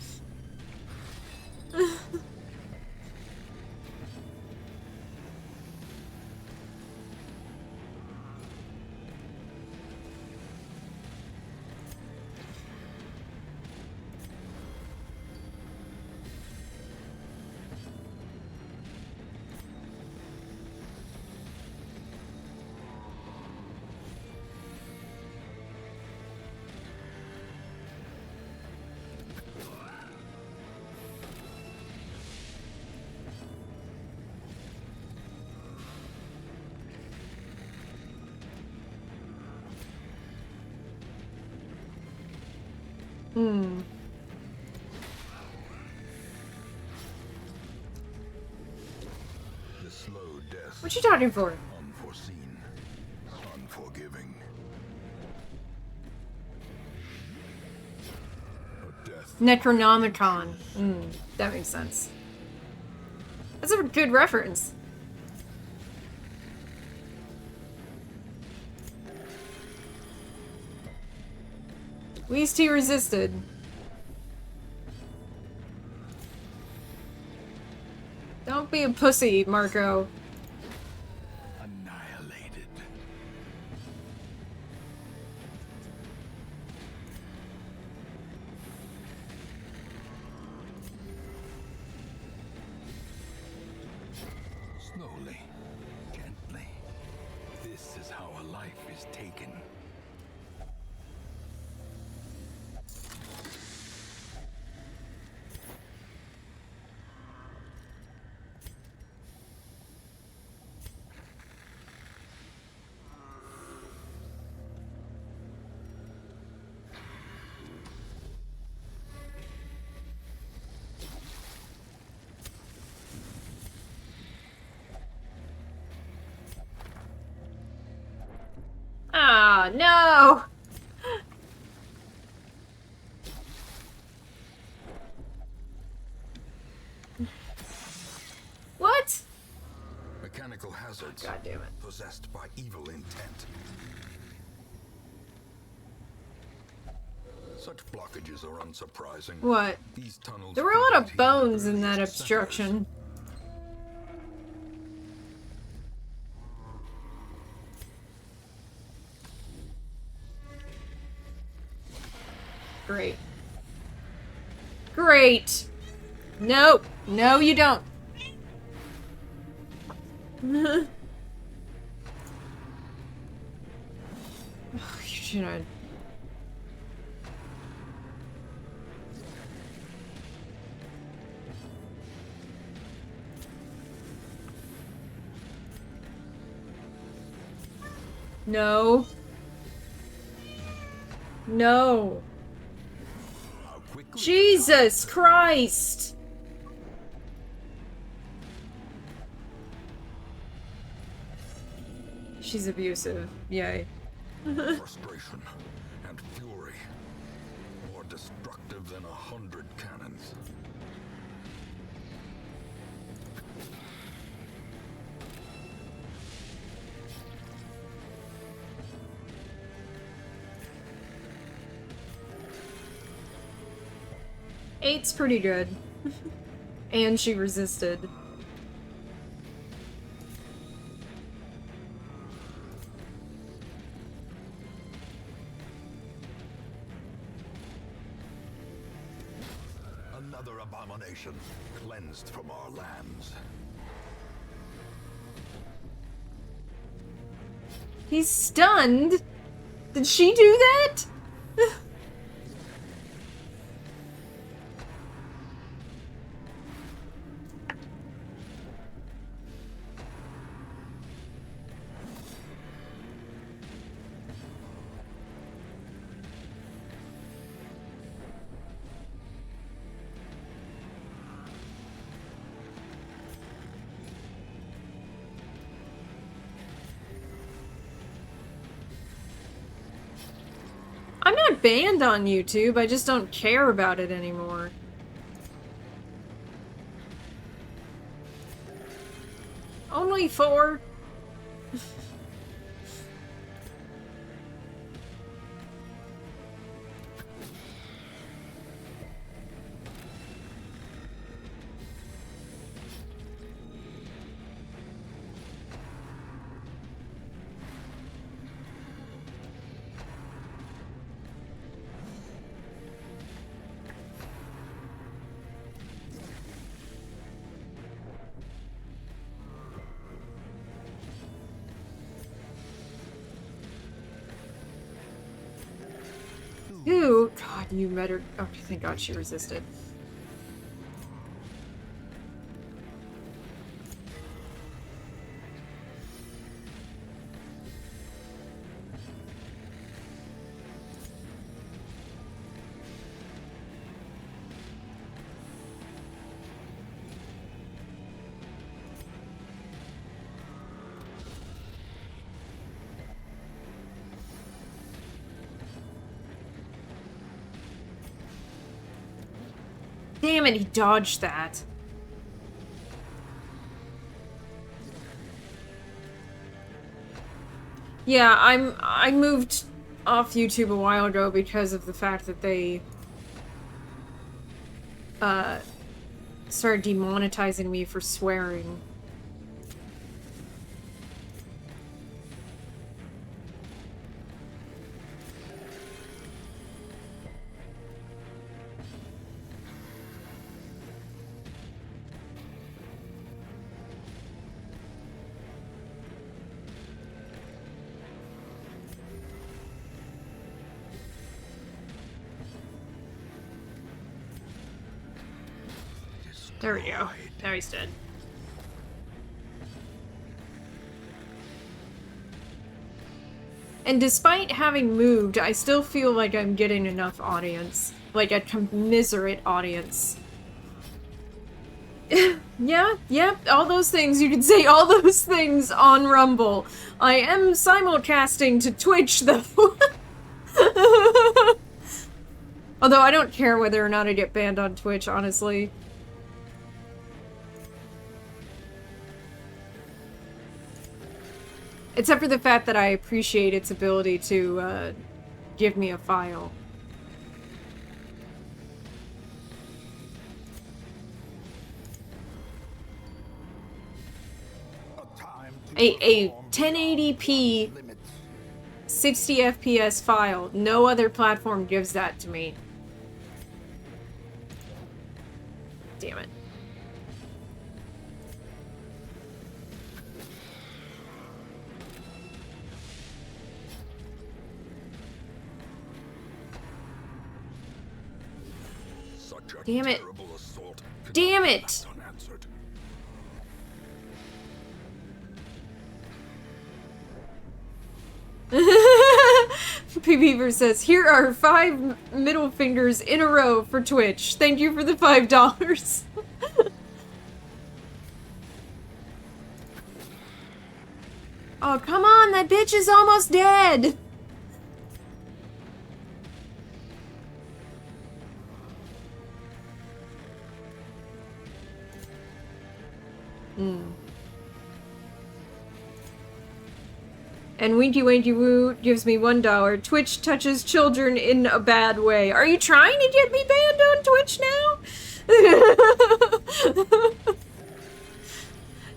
[SPEAKER 1] Hmm.
[SPEAKER 2] The slow death.
[SPEAKER 1] What you talking for?
[SPEAKER 2] Unforeseen. Unforgiving. A death.
[SPEAKER 1] Necronomicon. That makes sense. That's a good reference. At least he resisted. Don't be a pussy, Marco.
[SPEAKER 2] Annihilated. Slowly, gently. This is how a life is taken.
[SPEAKER 1] Ah, no! What?
[SPEAKER 2] Mechanical hazards.
[SPEAKER 1] God damn it.
[SPEAKER 2] Possessed by evil intent. Such blockages are unsurprising.
[SPEAKER 1] What?
[SPEAKER 2] These tunnels
[SPEAKER 1] There were a lot of
[SPEAKER 2] predate
[SPEAKER 1] bones
[SPEAKER 2] even
[SPEAKER 1] in
[SPEAKER 2] the
[SPEAKER 1] that
[SPEAKER 2] earliest
[SPEAKER 1] obstruction. Great. Great! No! No, you don't! Oh, you should have... No. No.
[SPEAKER 2] How quickly
[SPEAKER 1] Jesus Christ! She's abusive. Yay.
[SPEAKER 2] frustration and fury, more destructive than 100 cannons.
[SPEAKER 1] Eight's pretty good. And she resisted.
[SPEAKER 2] Another abomination cleansed from our lands.
[SPEAKER 1] He's stunned? Did she do that? I'm not banned on YouTube, I just don't care about it anymore. Only 4? Ooh, God, you met her. Oh, thank God she resisted. Damn it, he dodged that. Yeah, I moved off YouTube a while ago because of the fact that they started demonetizing me for swearing. There we go. Now he's dead. And despite having moved, I still feel like I'm getting enough audience. Like a commiserate audience. Yeah, all those things. You can say all those things on Rumble. I am simulcasting to Twitch, though. Although I don't care whether or not I get banned on Twitch, honestly. Except for the fact that I appreciate its ability to, give me a file. A 1080p 60 FPS file. No other platform gives that to me. Damn it. Damn it. Damn it! P-Beaver says, here are 5 middle fingers in a row for Twitch. Thank you for the $5. Oh, come on, that bitch is almost dead! And Winky Winky Woo gives me $1. Twitch touches children in a bad way. Are you trying to get me banned on Twitch now?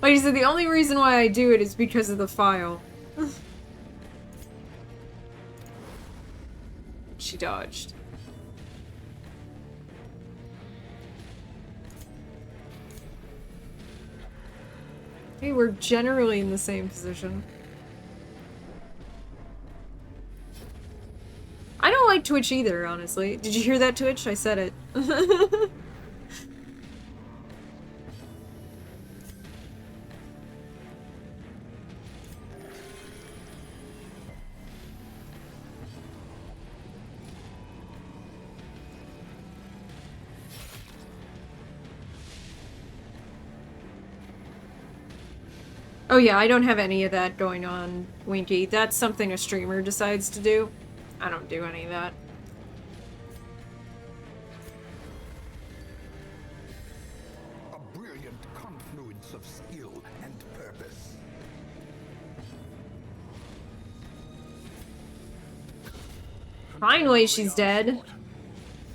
[SPEAKER 1] Like I said, the only reason why I do it is because of the file. She dodged. Hey, we're generally in the same position. I don't like Twitch either, honestly. Did you hear that, Twitch? I said it. Oh yeah, I don't have any of that going on, Winky. That's something a streamer decides to do. I don't do any of that.
[SPEAKER 2] A brilliant confluence of skill and purpose.
[SPEAKER 1] Finally, she's dead.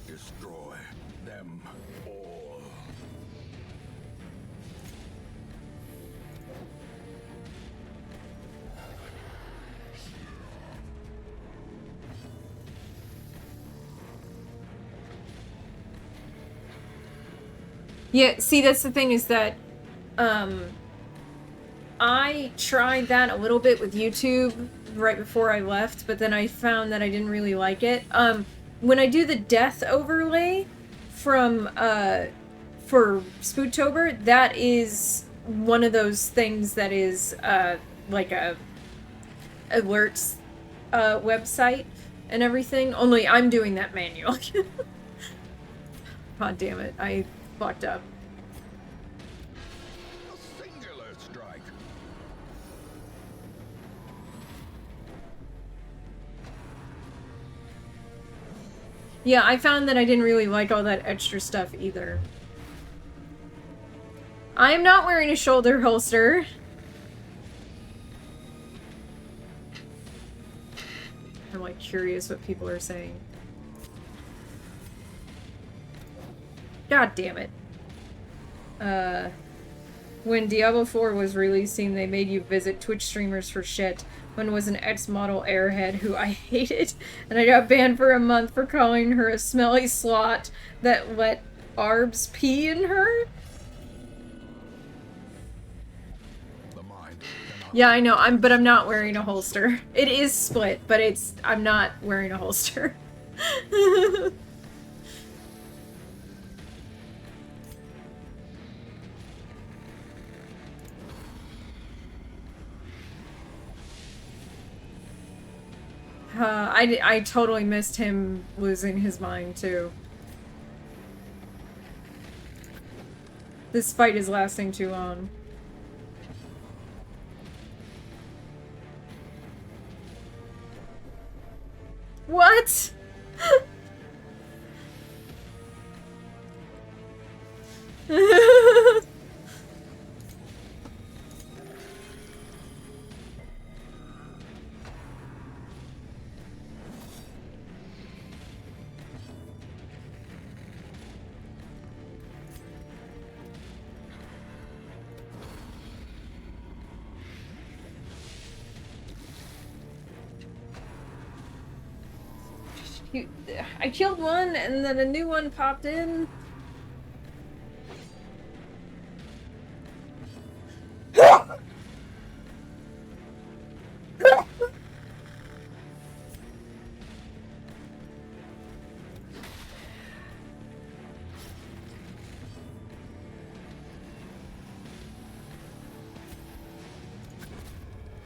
[SPEAKER 2] Destroy them all.
[SPEAKER 1] Yeah, see, that's the thing is that, I tried that a little bit with YouTube right before I left, but then I found that I didn't really like it. When I do the death overlay from, for Spooktober, that is one of those things that is, like a alerts, website and everything, only I'm doing that manual. God damn it, I fucked up.
[SPEAKER 2] A singular strike.
[SPEAKER 1] Yeah, I found that I didn't really like all that extra stuff either. I am not wearing a shoulder holster. I'm like curious what people are saying. God damn it. When Diablo 4 was releasing, they made you visit Twitch streamers for shit. One was an ex-model airhead who I hated, and I got banned for a month for calling her a smelly slot that let Arbs pee in her. Yeah, I know, but I'm not wearing a holster. It is split, but I'm not wearing a holster. I totally missed him losing his mind, too. This fight is lasting too long. What? I killed one and then a new one popped in.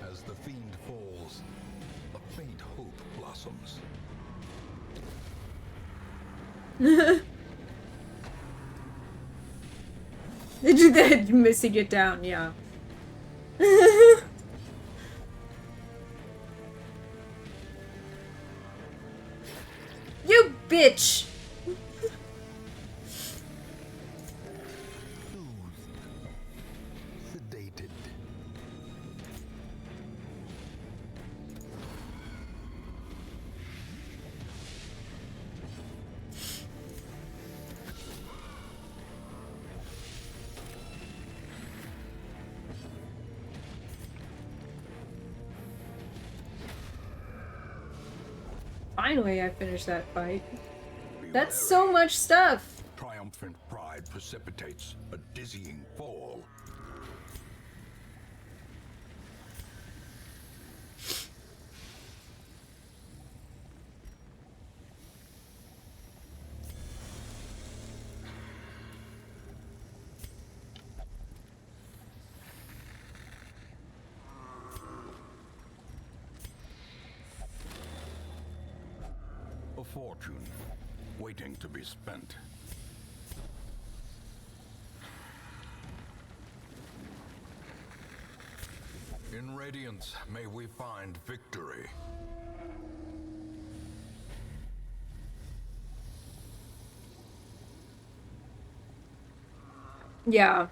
[SPEAKER 2] As the fiend falls, a faint hope blossoms.
[SPEAKER 1] Missing it down, yeah. You bitch!
[SPEAKER 2] Sedated.
[SPEAKER 1] Finally, I finished that fight.
[SPEAKER 2] Be
[SPEAKER 1] That's
[SPEAKER 2] wary.
[SPEAKER 1] so much stuff!
[SPEAKER 2] Triumphant pride precipitates a dizzying fall. A fortune waiting to be spent. In radiance, may we find victory.
[SPEAKER 1] Yeah.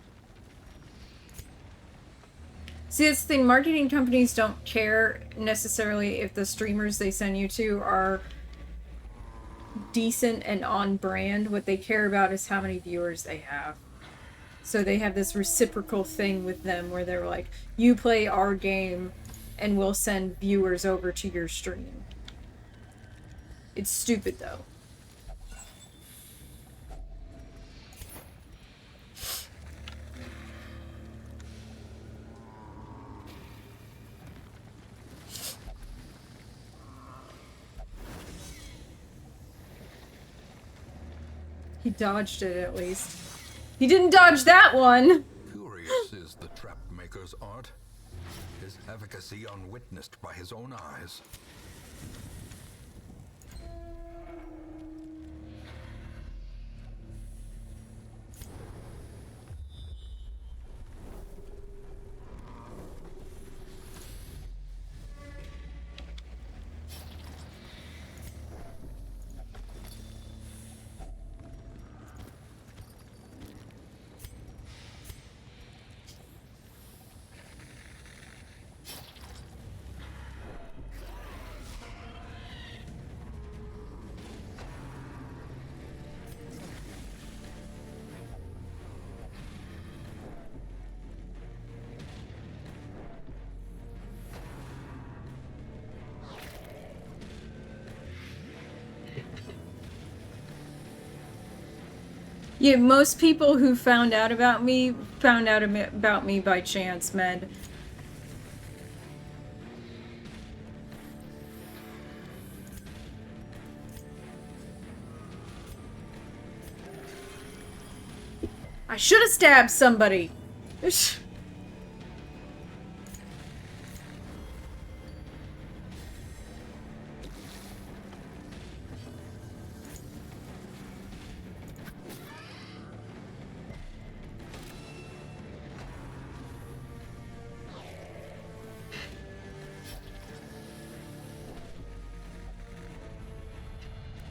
[SPEAKER 1] See, that's the thing. Marketing companies don't care necessarily if the streamers they send you to are decent and on brand. What they care about is how many viewers they have. So they have this reciprocal thing with them where they're like, you play our game and we'll send viewers over to your stream. It's stupid though. He dodged it at least. He didn't dodge that one!
[SPEAKER 2] Curious is the trap maker's art. His efficacy unwitnessed by his own eyes.
[SPEAKER 1] Yeah, most people who found out about me by chance, Med. I should have stabbed somebody.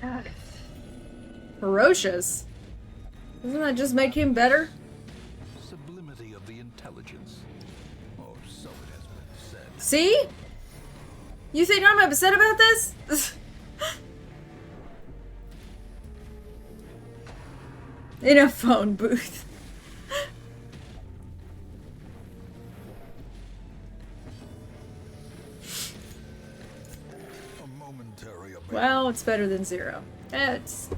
[SPEAKER 1] God. Ferocious? Doesn't that just make him better?
[SPEAKER 2] Sublimity of the intelligence. Or so it has been said.
[SPEAKER 1] See? You think I'm upset about this? In a phone booth.
[SPEAKER 2] A momentary abatement.
[SPEAKER 1] Well, it's better than 0. It's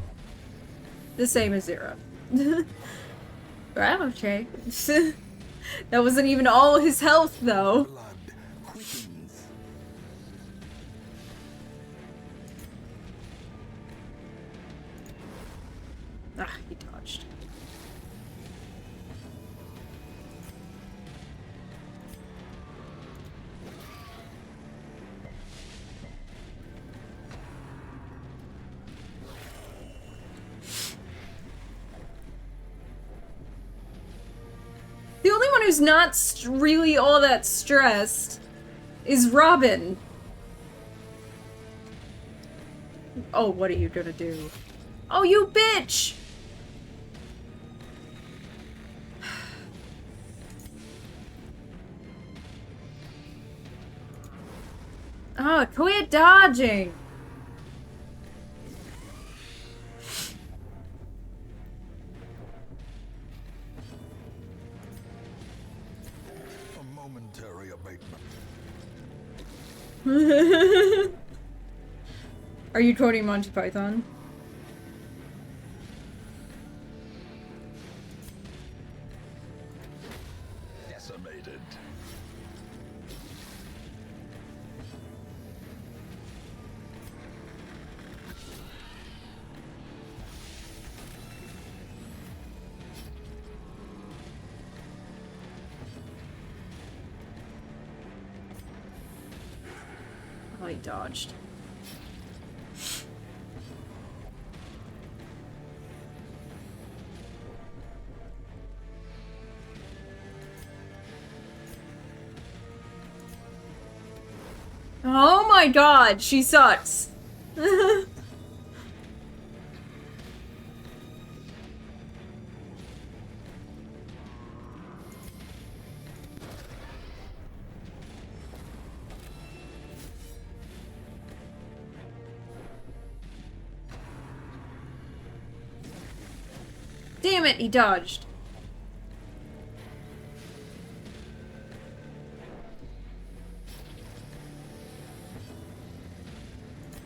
[SPEAKER 1] the same as 0. Well, okay. That wasn't even all his health, though.
[SPEAKER 2] Blood quickens.
[SPEAKER 1] Ah, he dodged. The only one who's not really all that stressed is Robin. Oh, what are you gonna do? Oh, you bitch! Oh, quit dodging!
[SPEAKER 2] A momentary abatement.
[SPEAKER 1] Are you quoting Monty Python?
[SPEAKER 2] Decimated.
[SPEAKER 1] Oh, he dodged. Oh my god, she sucks. Damn it, he dodged.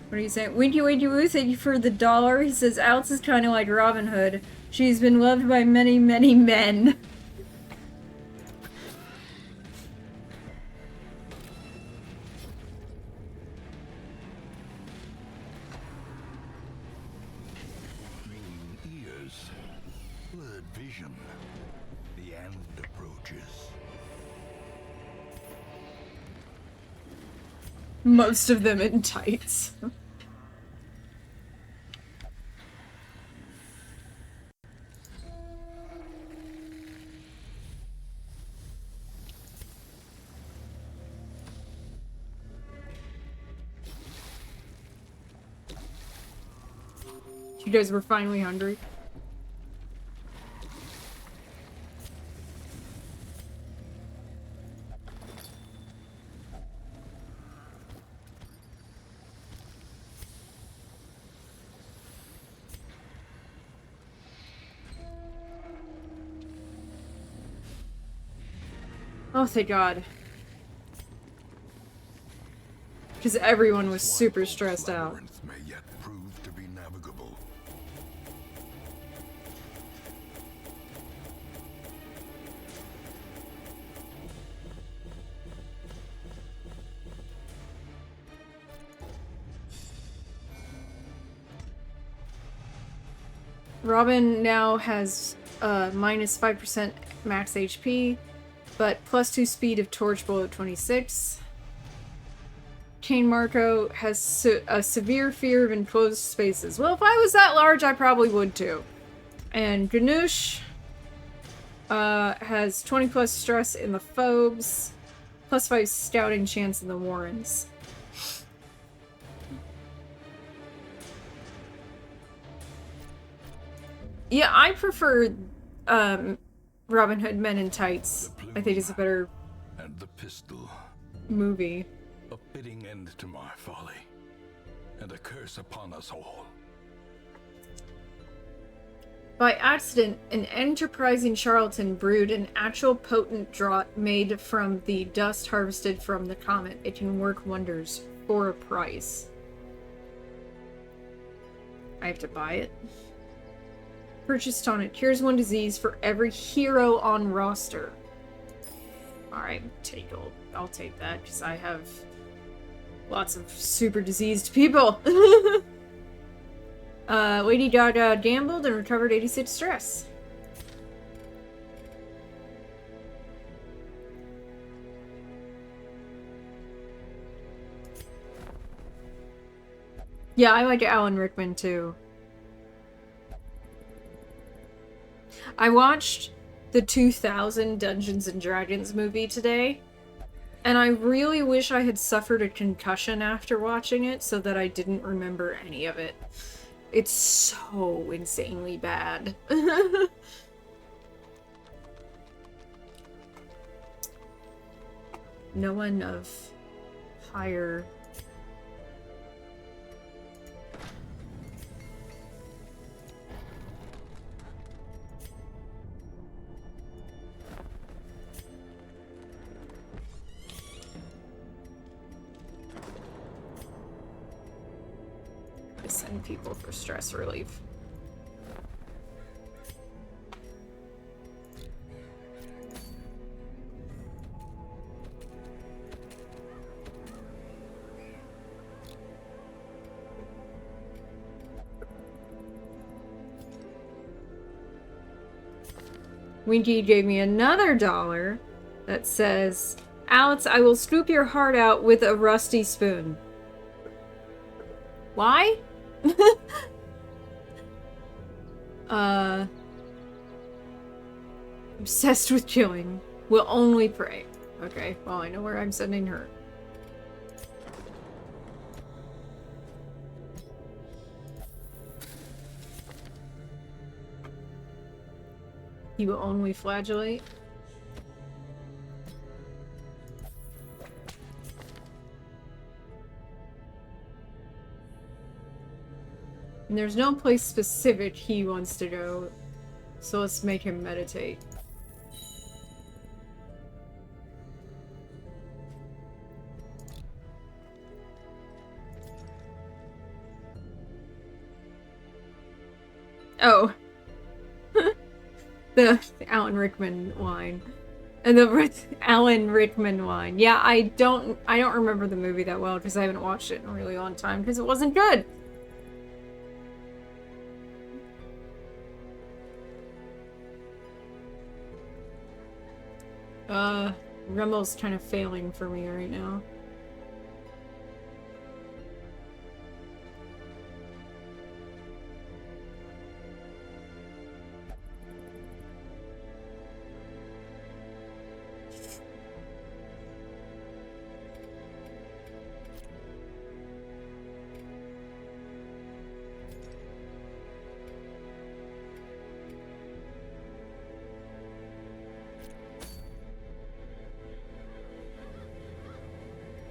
[SPEAKER 1] What are you saying? Winky Winky Woo, thank you for the $1. He says, Alex is kind of like Robin Hood. She's been loved by many, many men.
[SPEAKER 2] Ringing ears. Blurred vision. The end approaches.
[SPEAKER 1] Most of them in tights. You guys were finally hungry. Oh, thank God. Because everyone was super stressed out.
[SPEAKER 2] Labyrinth may yet prove to be navigable.
[SPEAKER 1] Robin now has minus 5% max HP, but plus 2 speed of Torch Bullet 26. Kane Marco has a severe fear of enclosed spaces. Well, if I was that large, I probably would too. And Ganoush has 20 plus stress in the Phobes, plus 5 scouting chance in the Warrens. Yeah, I prefer Robin Hood Men in Tights. I think it's a better
[SPEAKER 2] and the pistol.
[SPEAKER 1] movie.
[SPEAKER 2] A fitting end to my folly, and a curse upon us all.
[SPEAKER 1] By accident, an enterprising charlatan brewed an actual potent draught made from the dust harvested from the comet. It can work wonders for a price. I have to buy it. Purchase tonic. Cures one disease for every hero on roster. Alright, I'll take that, because I have lots of super diseased people. Lady Gaga gambled and recovered 86 stress. Yeah, I like Alan Rickman too. I watched the 2000 Dungeons and Dragons movie today, and I really wish I had suffered a concussion after watching it so that I didn't remember any of it. It's so insanely bad. No one of higher... send people for stress relief. Winky gave me another $1 that says, Alex, I will scoop your heart out with a rusty spoon. Why? Obsessed with killing. Will only pray. Okay, well, I know where I'm sending her. He will only flagellate. And there's no place specific he wants to go, so let's make him meditate. Oh. the Alan Rickman wine. And the Alan Rickman wine. Yeah, I don't remember the movie that well because I haven't watched it in a really long time because it wasn't good. Remmel's kind of failing for me right now.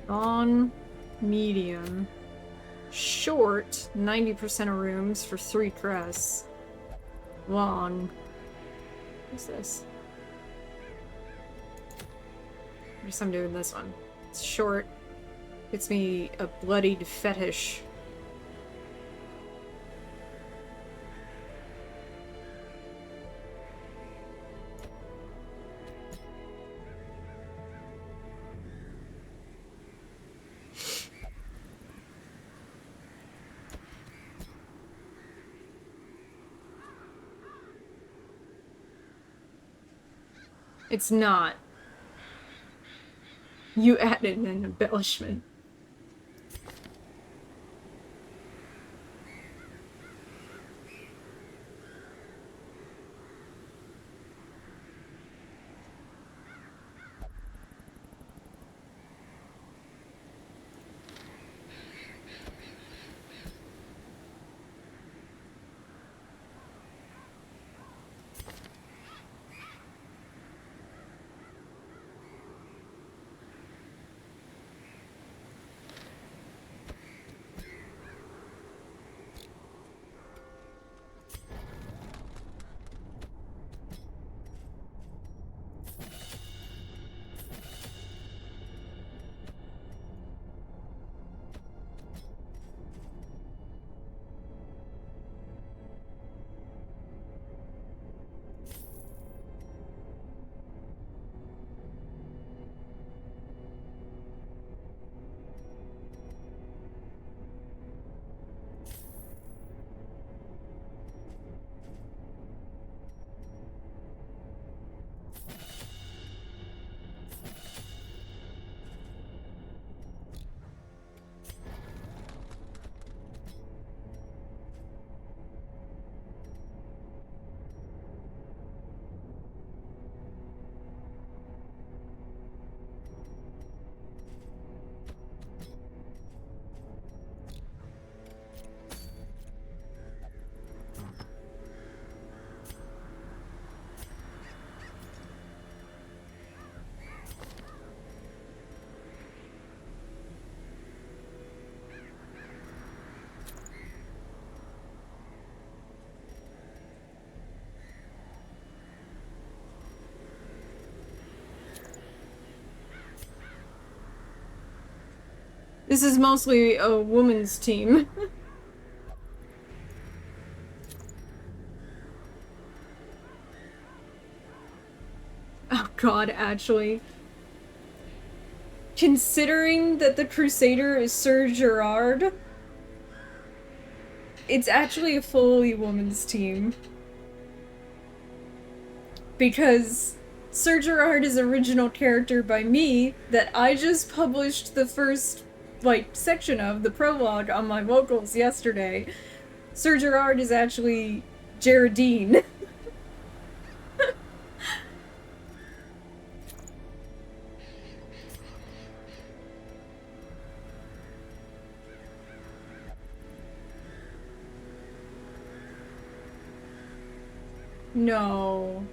[SPEAKER 1] On medium. Short, 90% of rooms for 3 crests. Long. What's this? I guess I'm doing this one. It's short. Gets me a bloodied fetish. It's not. You added an embellishment. This is mostly a woman's team. Oh god, actually. Considering that the Crusader is Sir Gerard, it's actually a fully woman's team. Because Sir Gerard is original character by me that I just published the first, like, section of, the prologue, on my vocals yesterday. Sir Gerard is actually Geraldine. No.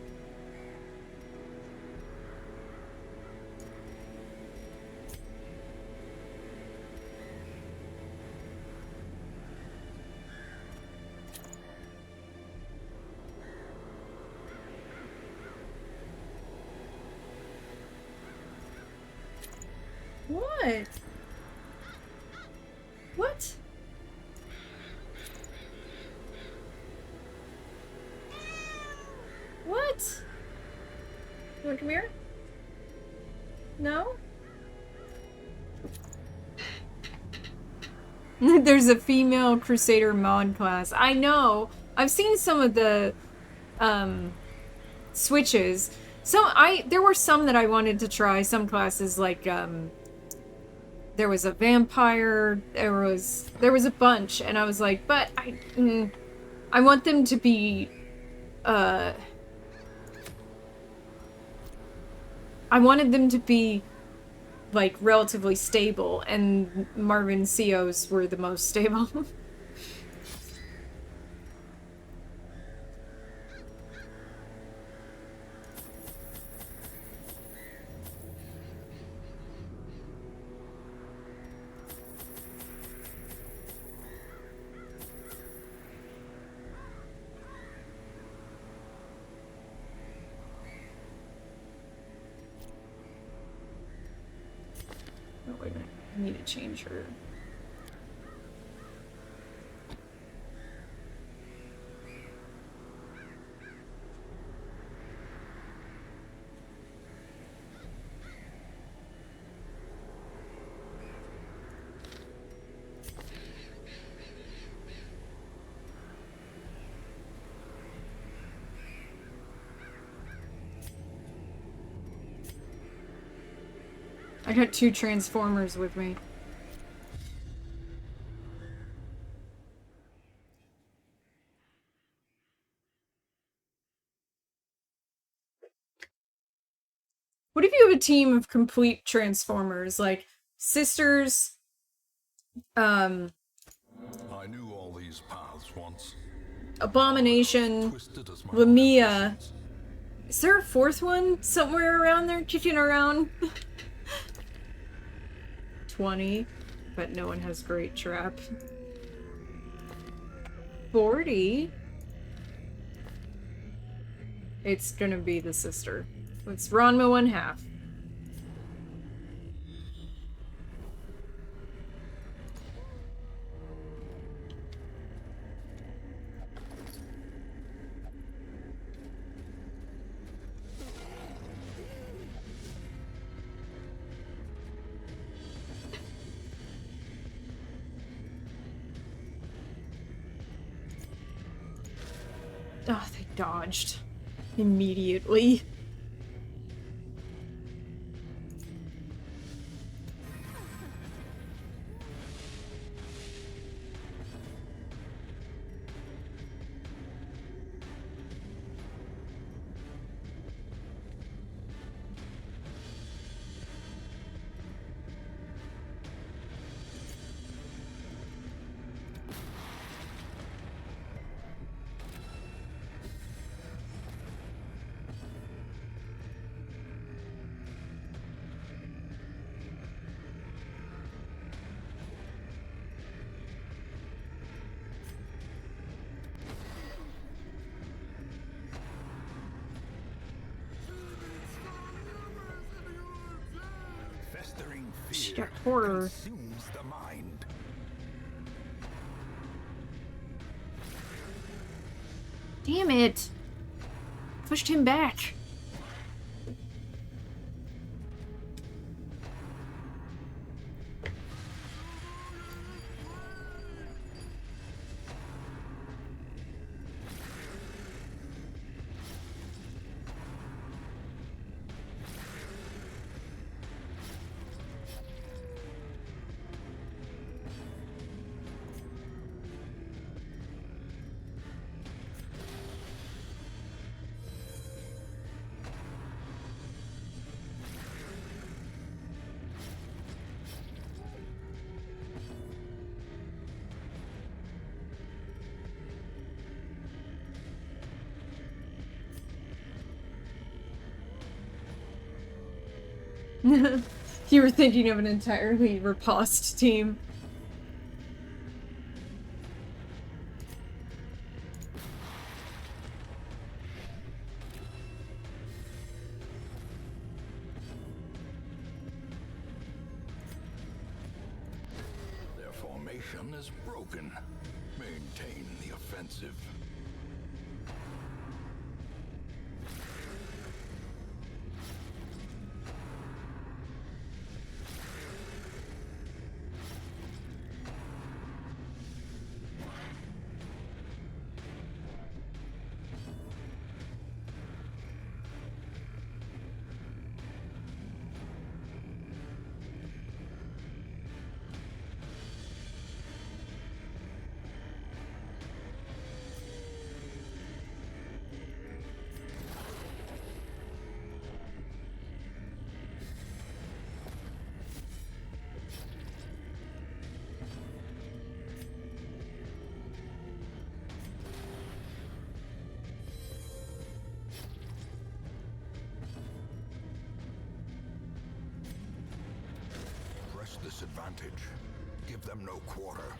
[SPEAKER 1] What? What? What? You wanna come here? No? There's a female Crusader mod class. I know! I've seen some of the, switches. There were some that I wanted to try, some classes, like, there was a vampire, there was a bunch, and I was like, but I want them to be, I wanted them to be, like, relatively stable, and Marvin Seos were the most stable. Oh, wait a minute. I need to change her. I got 2 Transformers with me. What if you have a team of complete Transformers, like sisters,
[SPEAKER 2] I knew all these paths once.
[SPEAKER 1] Abomination,
[SPEAKER 2] Twisted as my
[SPEAKER 1] Lamia.
[SPEAKER 2] ambitions.
[SPEAKER 1] Is there a 4th one somewhere around there kicking around? 20, but no one has Great Trap. 40. It's gonna be the sister. It's Ranma 1/2. Oh, they dodged immediately.
[SPEAKER 2] Festering
[SPEAKER 1] She
[SPEAKER 2] fear
[SPEAKER 1] got horror.
[SPEAKER 2] consumes the mind.
[SPEAKER 1] Damn it! Pushed him back. You were thinking of an entirely riposte team.
[SPEAKER 2] Their formation is broken. Maintain the offensive. Disadvantage. Give them no quarter.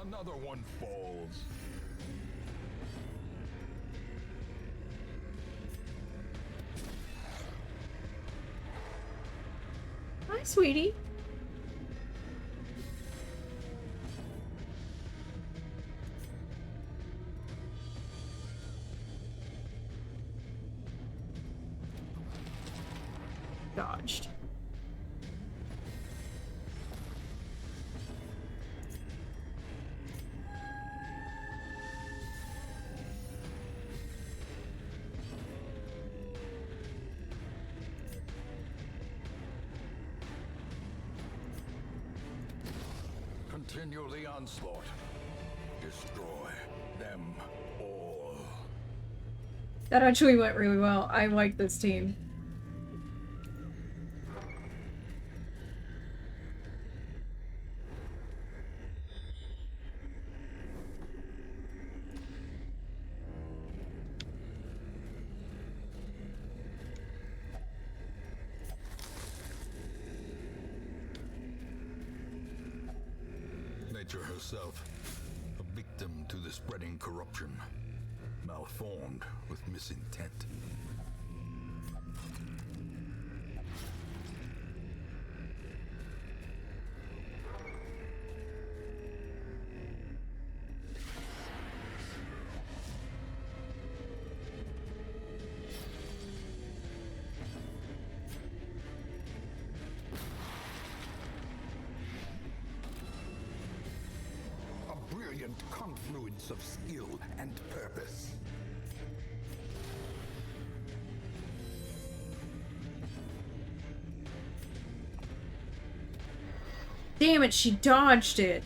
[SPEAKER 2] Another one falls.
[SPEAKER 1] Hi, sweetie. Dodged.
[SPEAKER 2] Continue the onslaught. Destroy them all.
[SPEAKER 1] That actually went really well. I like this team.
[SPEAKER 2] Nature herself, a victim to the spreading corruption, malformed with misintent. brilliant confluence of skill and purpose.
[SPEAKER 1] Damn it, she dodged it.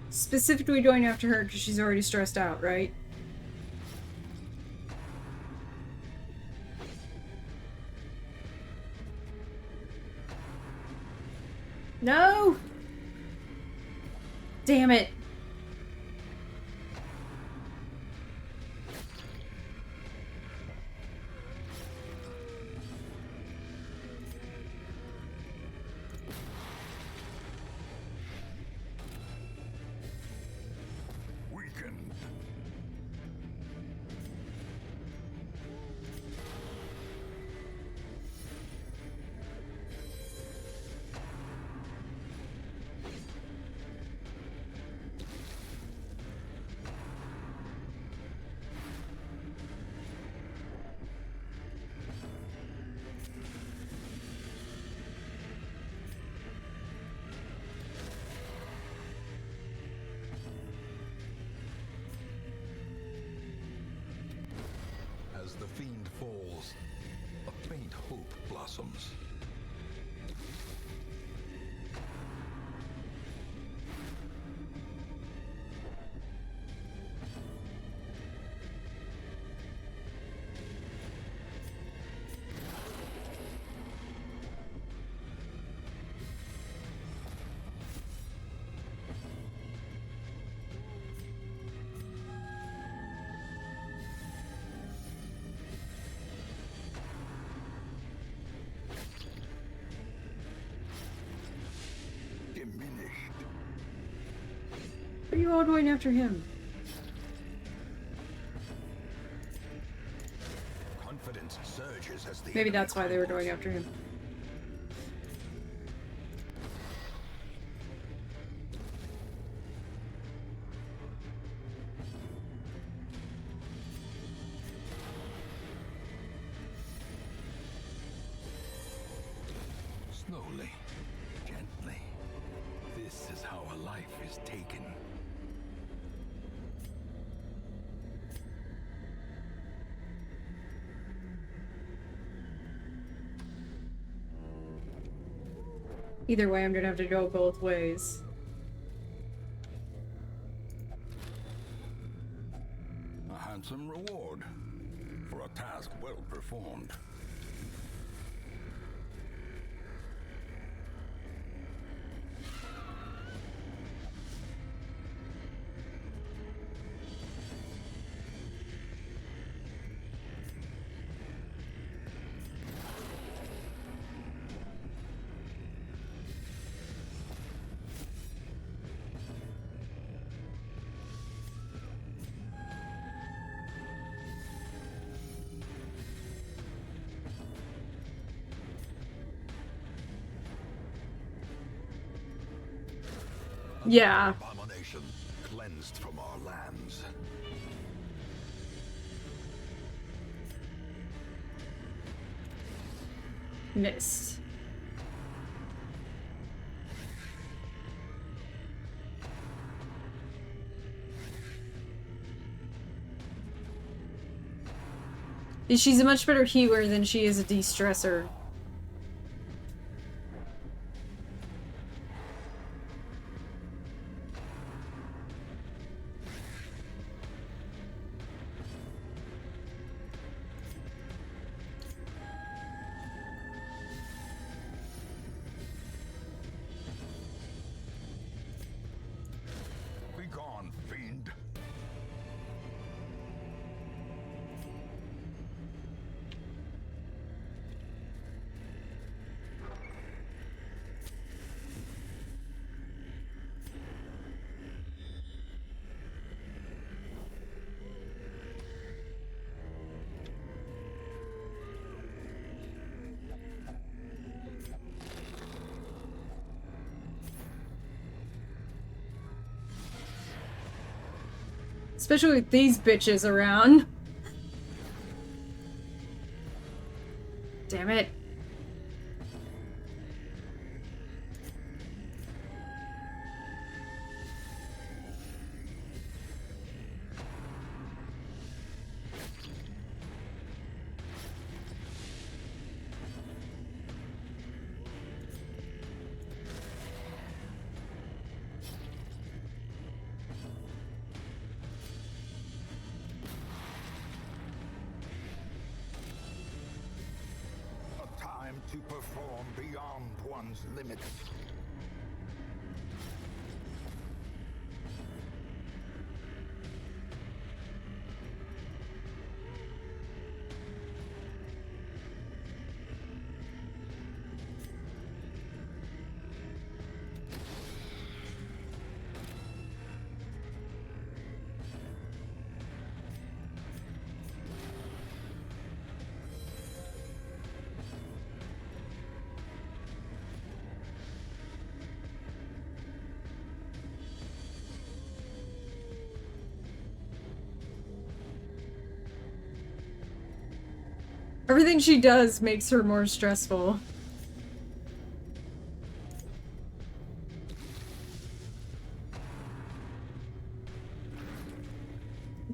[SPEAKER 1] Specifically going after her because she's already stressed out, right? No! Damn it.
[SPEAKER 2] Weakened. As the fiend falls, a faint hope blossoms. Diminished.
[SPEAKER 1] Are you all going after him?
[SPEAKER 2] Confidence surges as the
[SPEAKER 1] Maybe
[SPEAKER 2] enemy
[SPEAKER 1] that's why they were
[SPEAKER 2] crumbles.
[SPEAKER 1] going after him.
[SPEAKER 2] Slowly, gently. This is how a life is taken.
[SPEAKER 1] Either way, I'm gonna have to go both ways.
[SPEAKER 2] A handsome reward for a task well performed.
[SPEAKER 1] Yeah.
[SPEAKER 2] Abomination cleansed from our lands.
[SPEAKER 1] Missed. She's a much better healer than she is a de-stressor.
[SPEAKER 2] Be gone, fiend.
[SPEAKER 1] Especially with these bitches around. Damn it.
[SPEAKER 2] To perform beyond one's limits.
[SPEAKER 1] Everything she does makes her more stressful.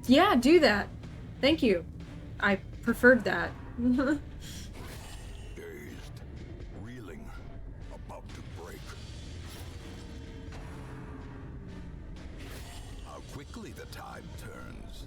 [SPEAKER 1] Yeah, do that. Thank you. I preferred that.
[SPEAKER 2] Dazed, reeling, about to break. How quickly the tide turns.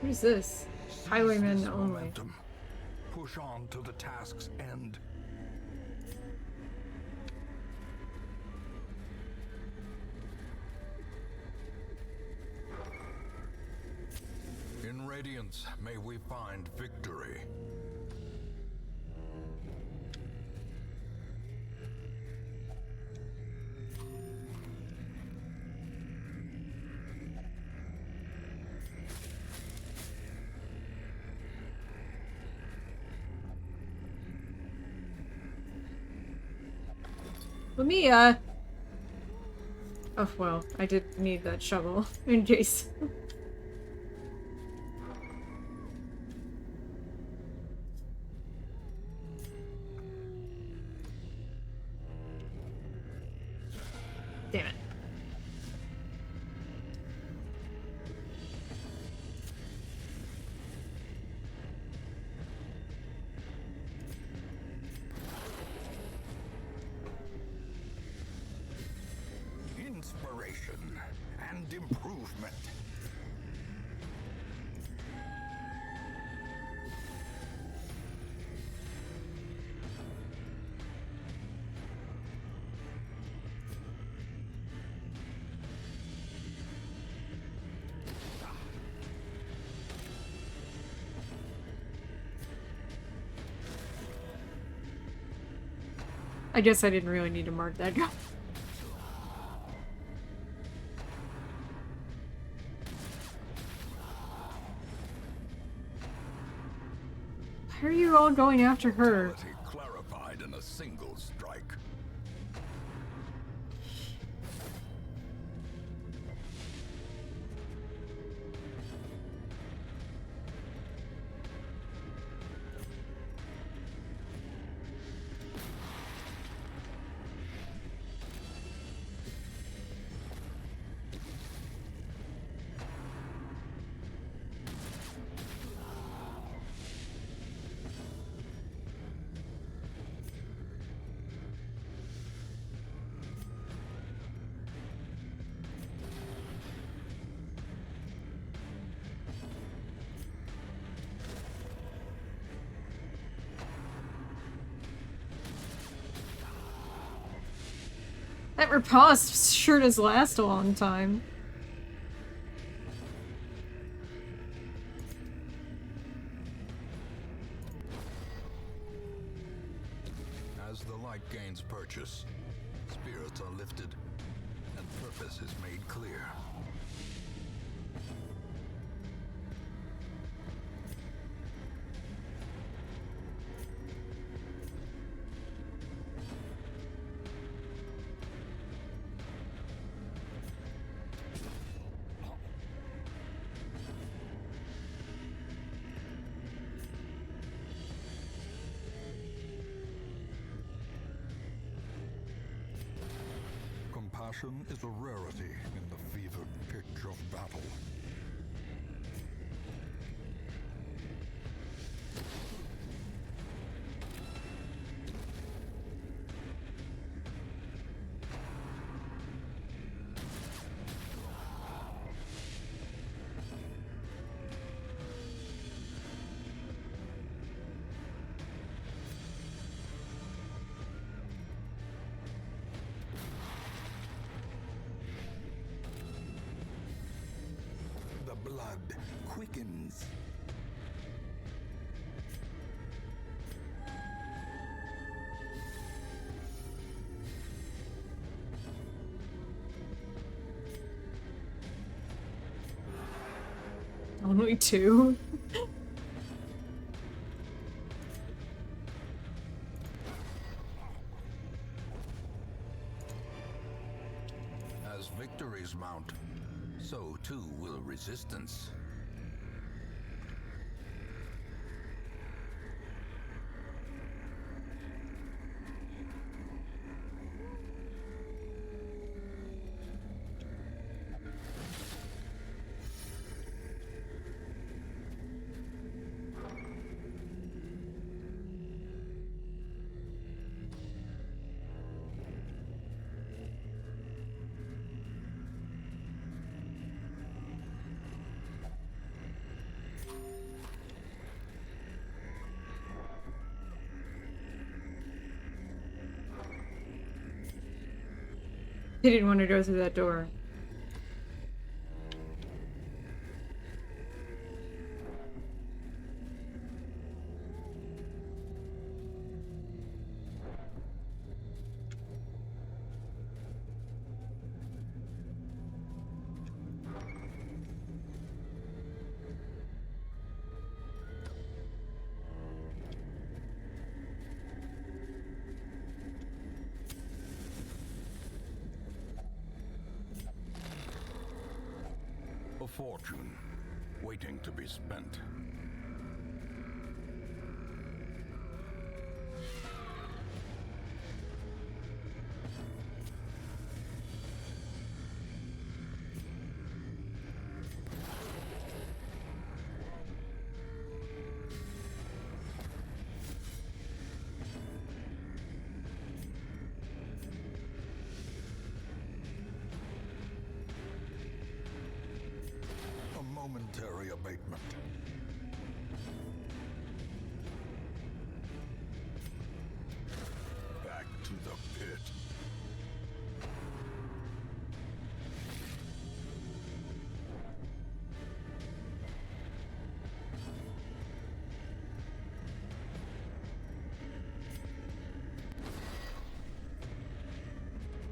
[SPEAKER 1] What is this? Highwaymen
[SPEAKER 2] Seize this
[SPEAKER 1] only.
[SPEAKER 2] momentum. Push on to the task's end. In Radiance, may we find victory.
[SPEAKER 1] Let me, oh, well, I did need that shovel in case. Damn it.
[SPEAKER 2] Inspiration and improvement.
[SPEAKER 1] I guess I didn't really need to mark that guy. Why are you all going after her?
[SPEAKER 2] Quality clarified in a single strike.
[SPEAKER 1] That riposte sure does last a long time.
[SPEAKER 2] As the light gains purchase, spirits are lifted, and purpose is made clear. Compassion is a rarity in the fevered pitch of battle. The blood quickens.
[SPEAKER 1] Only two?
[SPEAKER 2] As victories mount, so too will resistance.
[SPEAKER 1] He didn't want to go through that door.
[SPEAKER 2] A fortune waiting to be spent. Momentary abatement. Back to the pit.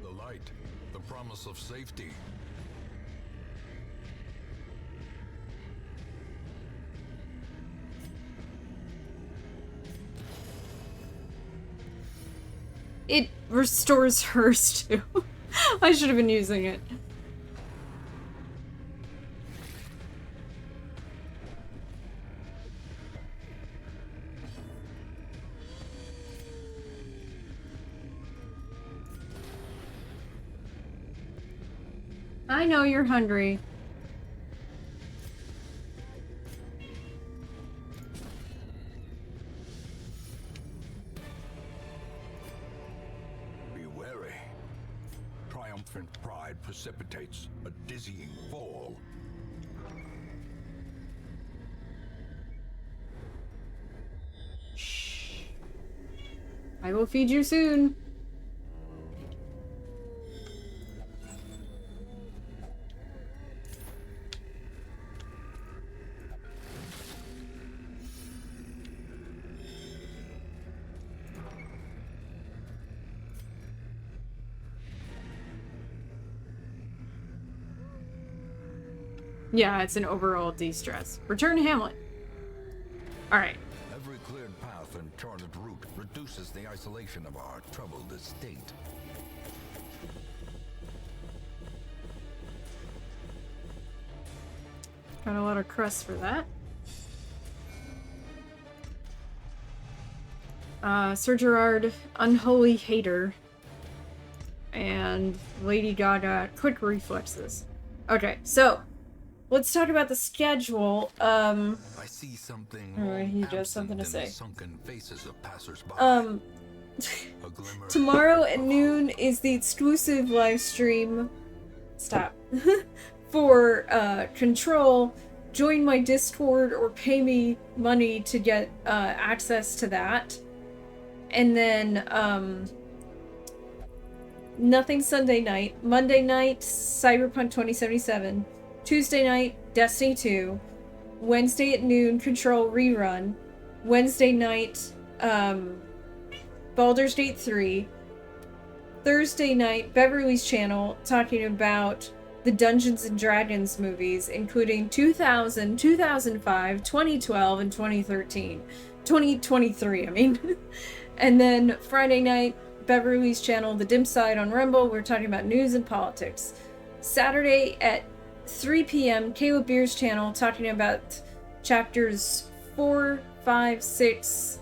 [SPEAKER 2] The light, the promise of safety.
[SPEAKER 1] It restores hers too. I should have been using it. I know you're hungry.
[SPEAKER 2] Be wary. Triumphant pride precipitates a dizzying fall.
[SPEAKER 1] Shh. I will feed you soon. Yeah, it's an overall de-stress. Return to Hamlet. Alright.
[SPEAKER 2] Every cleared path and charted route reduces the isolation of our troubled estate.
[SPEAKER 1] Got a lot of crust for that. Sir Gerard, Unholy Hater. And Lady Gaga, Quick Reflexes. Okay, so let's talk about the schedule.
[SPEAKER 2] I see something.
[SPEAKER 1] Alright, he has something to say.
[SPEAKER 2] Sunken faces of passersby.
[SPEAKER 1] Tomorrow at noon is the exclusive live stream. Stop. For Control. Join my Discord or pay me money to get access to that. And then nothing Sunday night. Monday night, Cyberpunk 2077. Tuesday night, Destiny 2. Wednesday at noon, Control rerun. Wednesday night, Baldur's Gate 3. Thursday night, Beverly's channel, talking about the Dungeons and Dragons movies, including 2000, 2005, 2012, and 2013. 2023, I mean. And then Friday night, Beverly's channel, The Dim Side on Rumble, we're talking about news and politics. Saturday at 3 p.m., Caleb Beer's channel, talking about chapters 4, 5, 6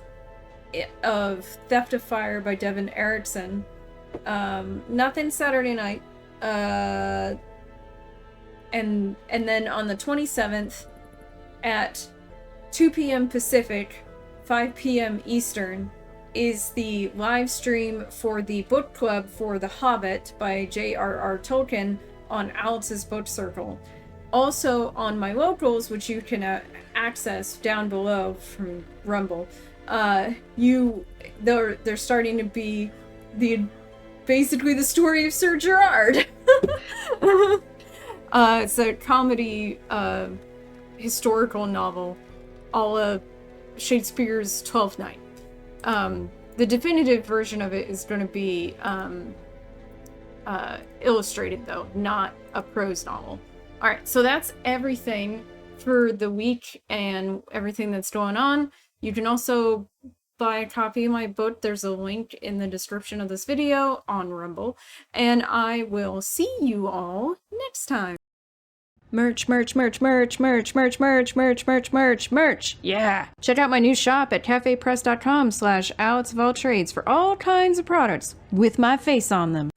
[SPEAKER 1] of Theft of Fire by Devin Erickson. Nothing Saturday night. And then on the 27th at 2 p.m. Pacific, 5 p.m. Eastern, is the live stream for the book club for The Hobbit by J.R.R. Tolkien on Alex's Book Circle. Also on my locals, which you can access down below from Rumble, they're starting to be basically the story of Sir Gerard. It's a comedy historical novel, a la Shakespeare's Twelfth Night. The definitive version of it is going to be illustrated, though, not a prose novel. Alright, so that's everything for the week and everything that's going on. You can also buy a copy of my book. There's a link in the description of this video on Rumble. And I will see you all next time. Merch, merch, merch, merch, merch, merch, merch, merch, merch, merch, merch. Yeah. Check out my new shop at cafepress.com/AlexofAllTrades for all kinds of products with my face on them.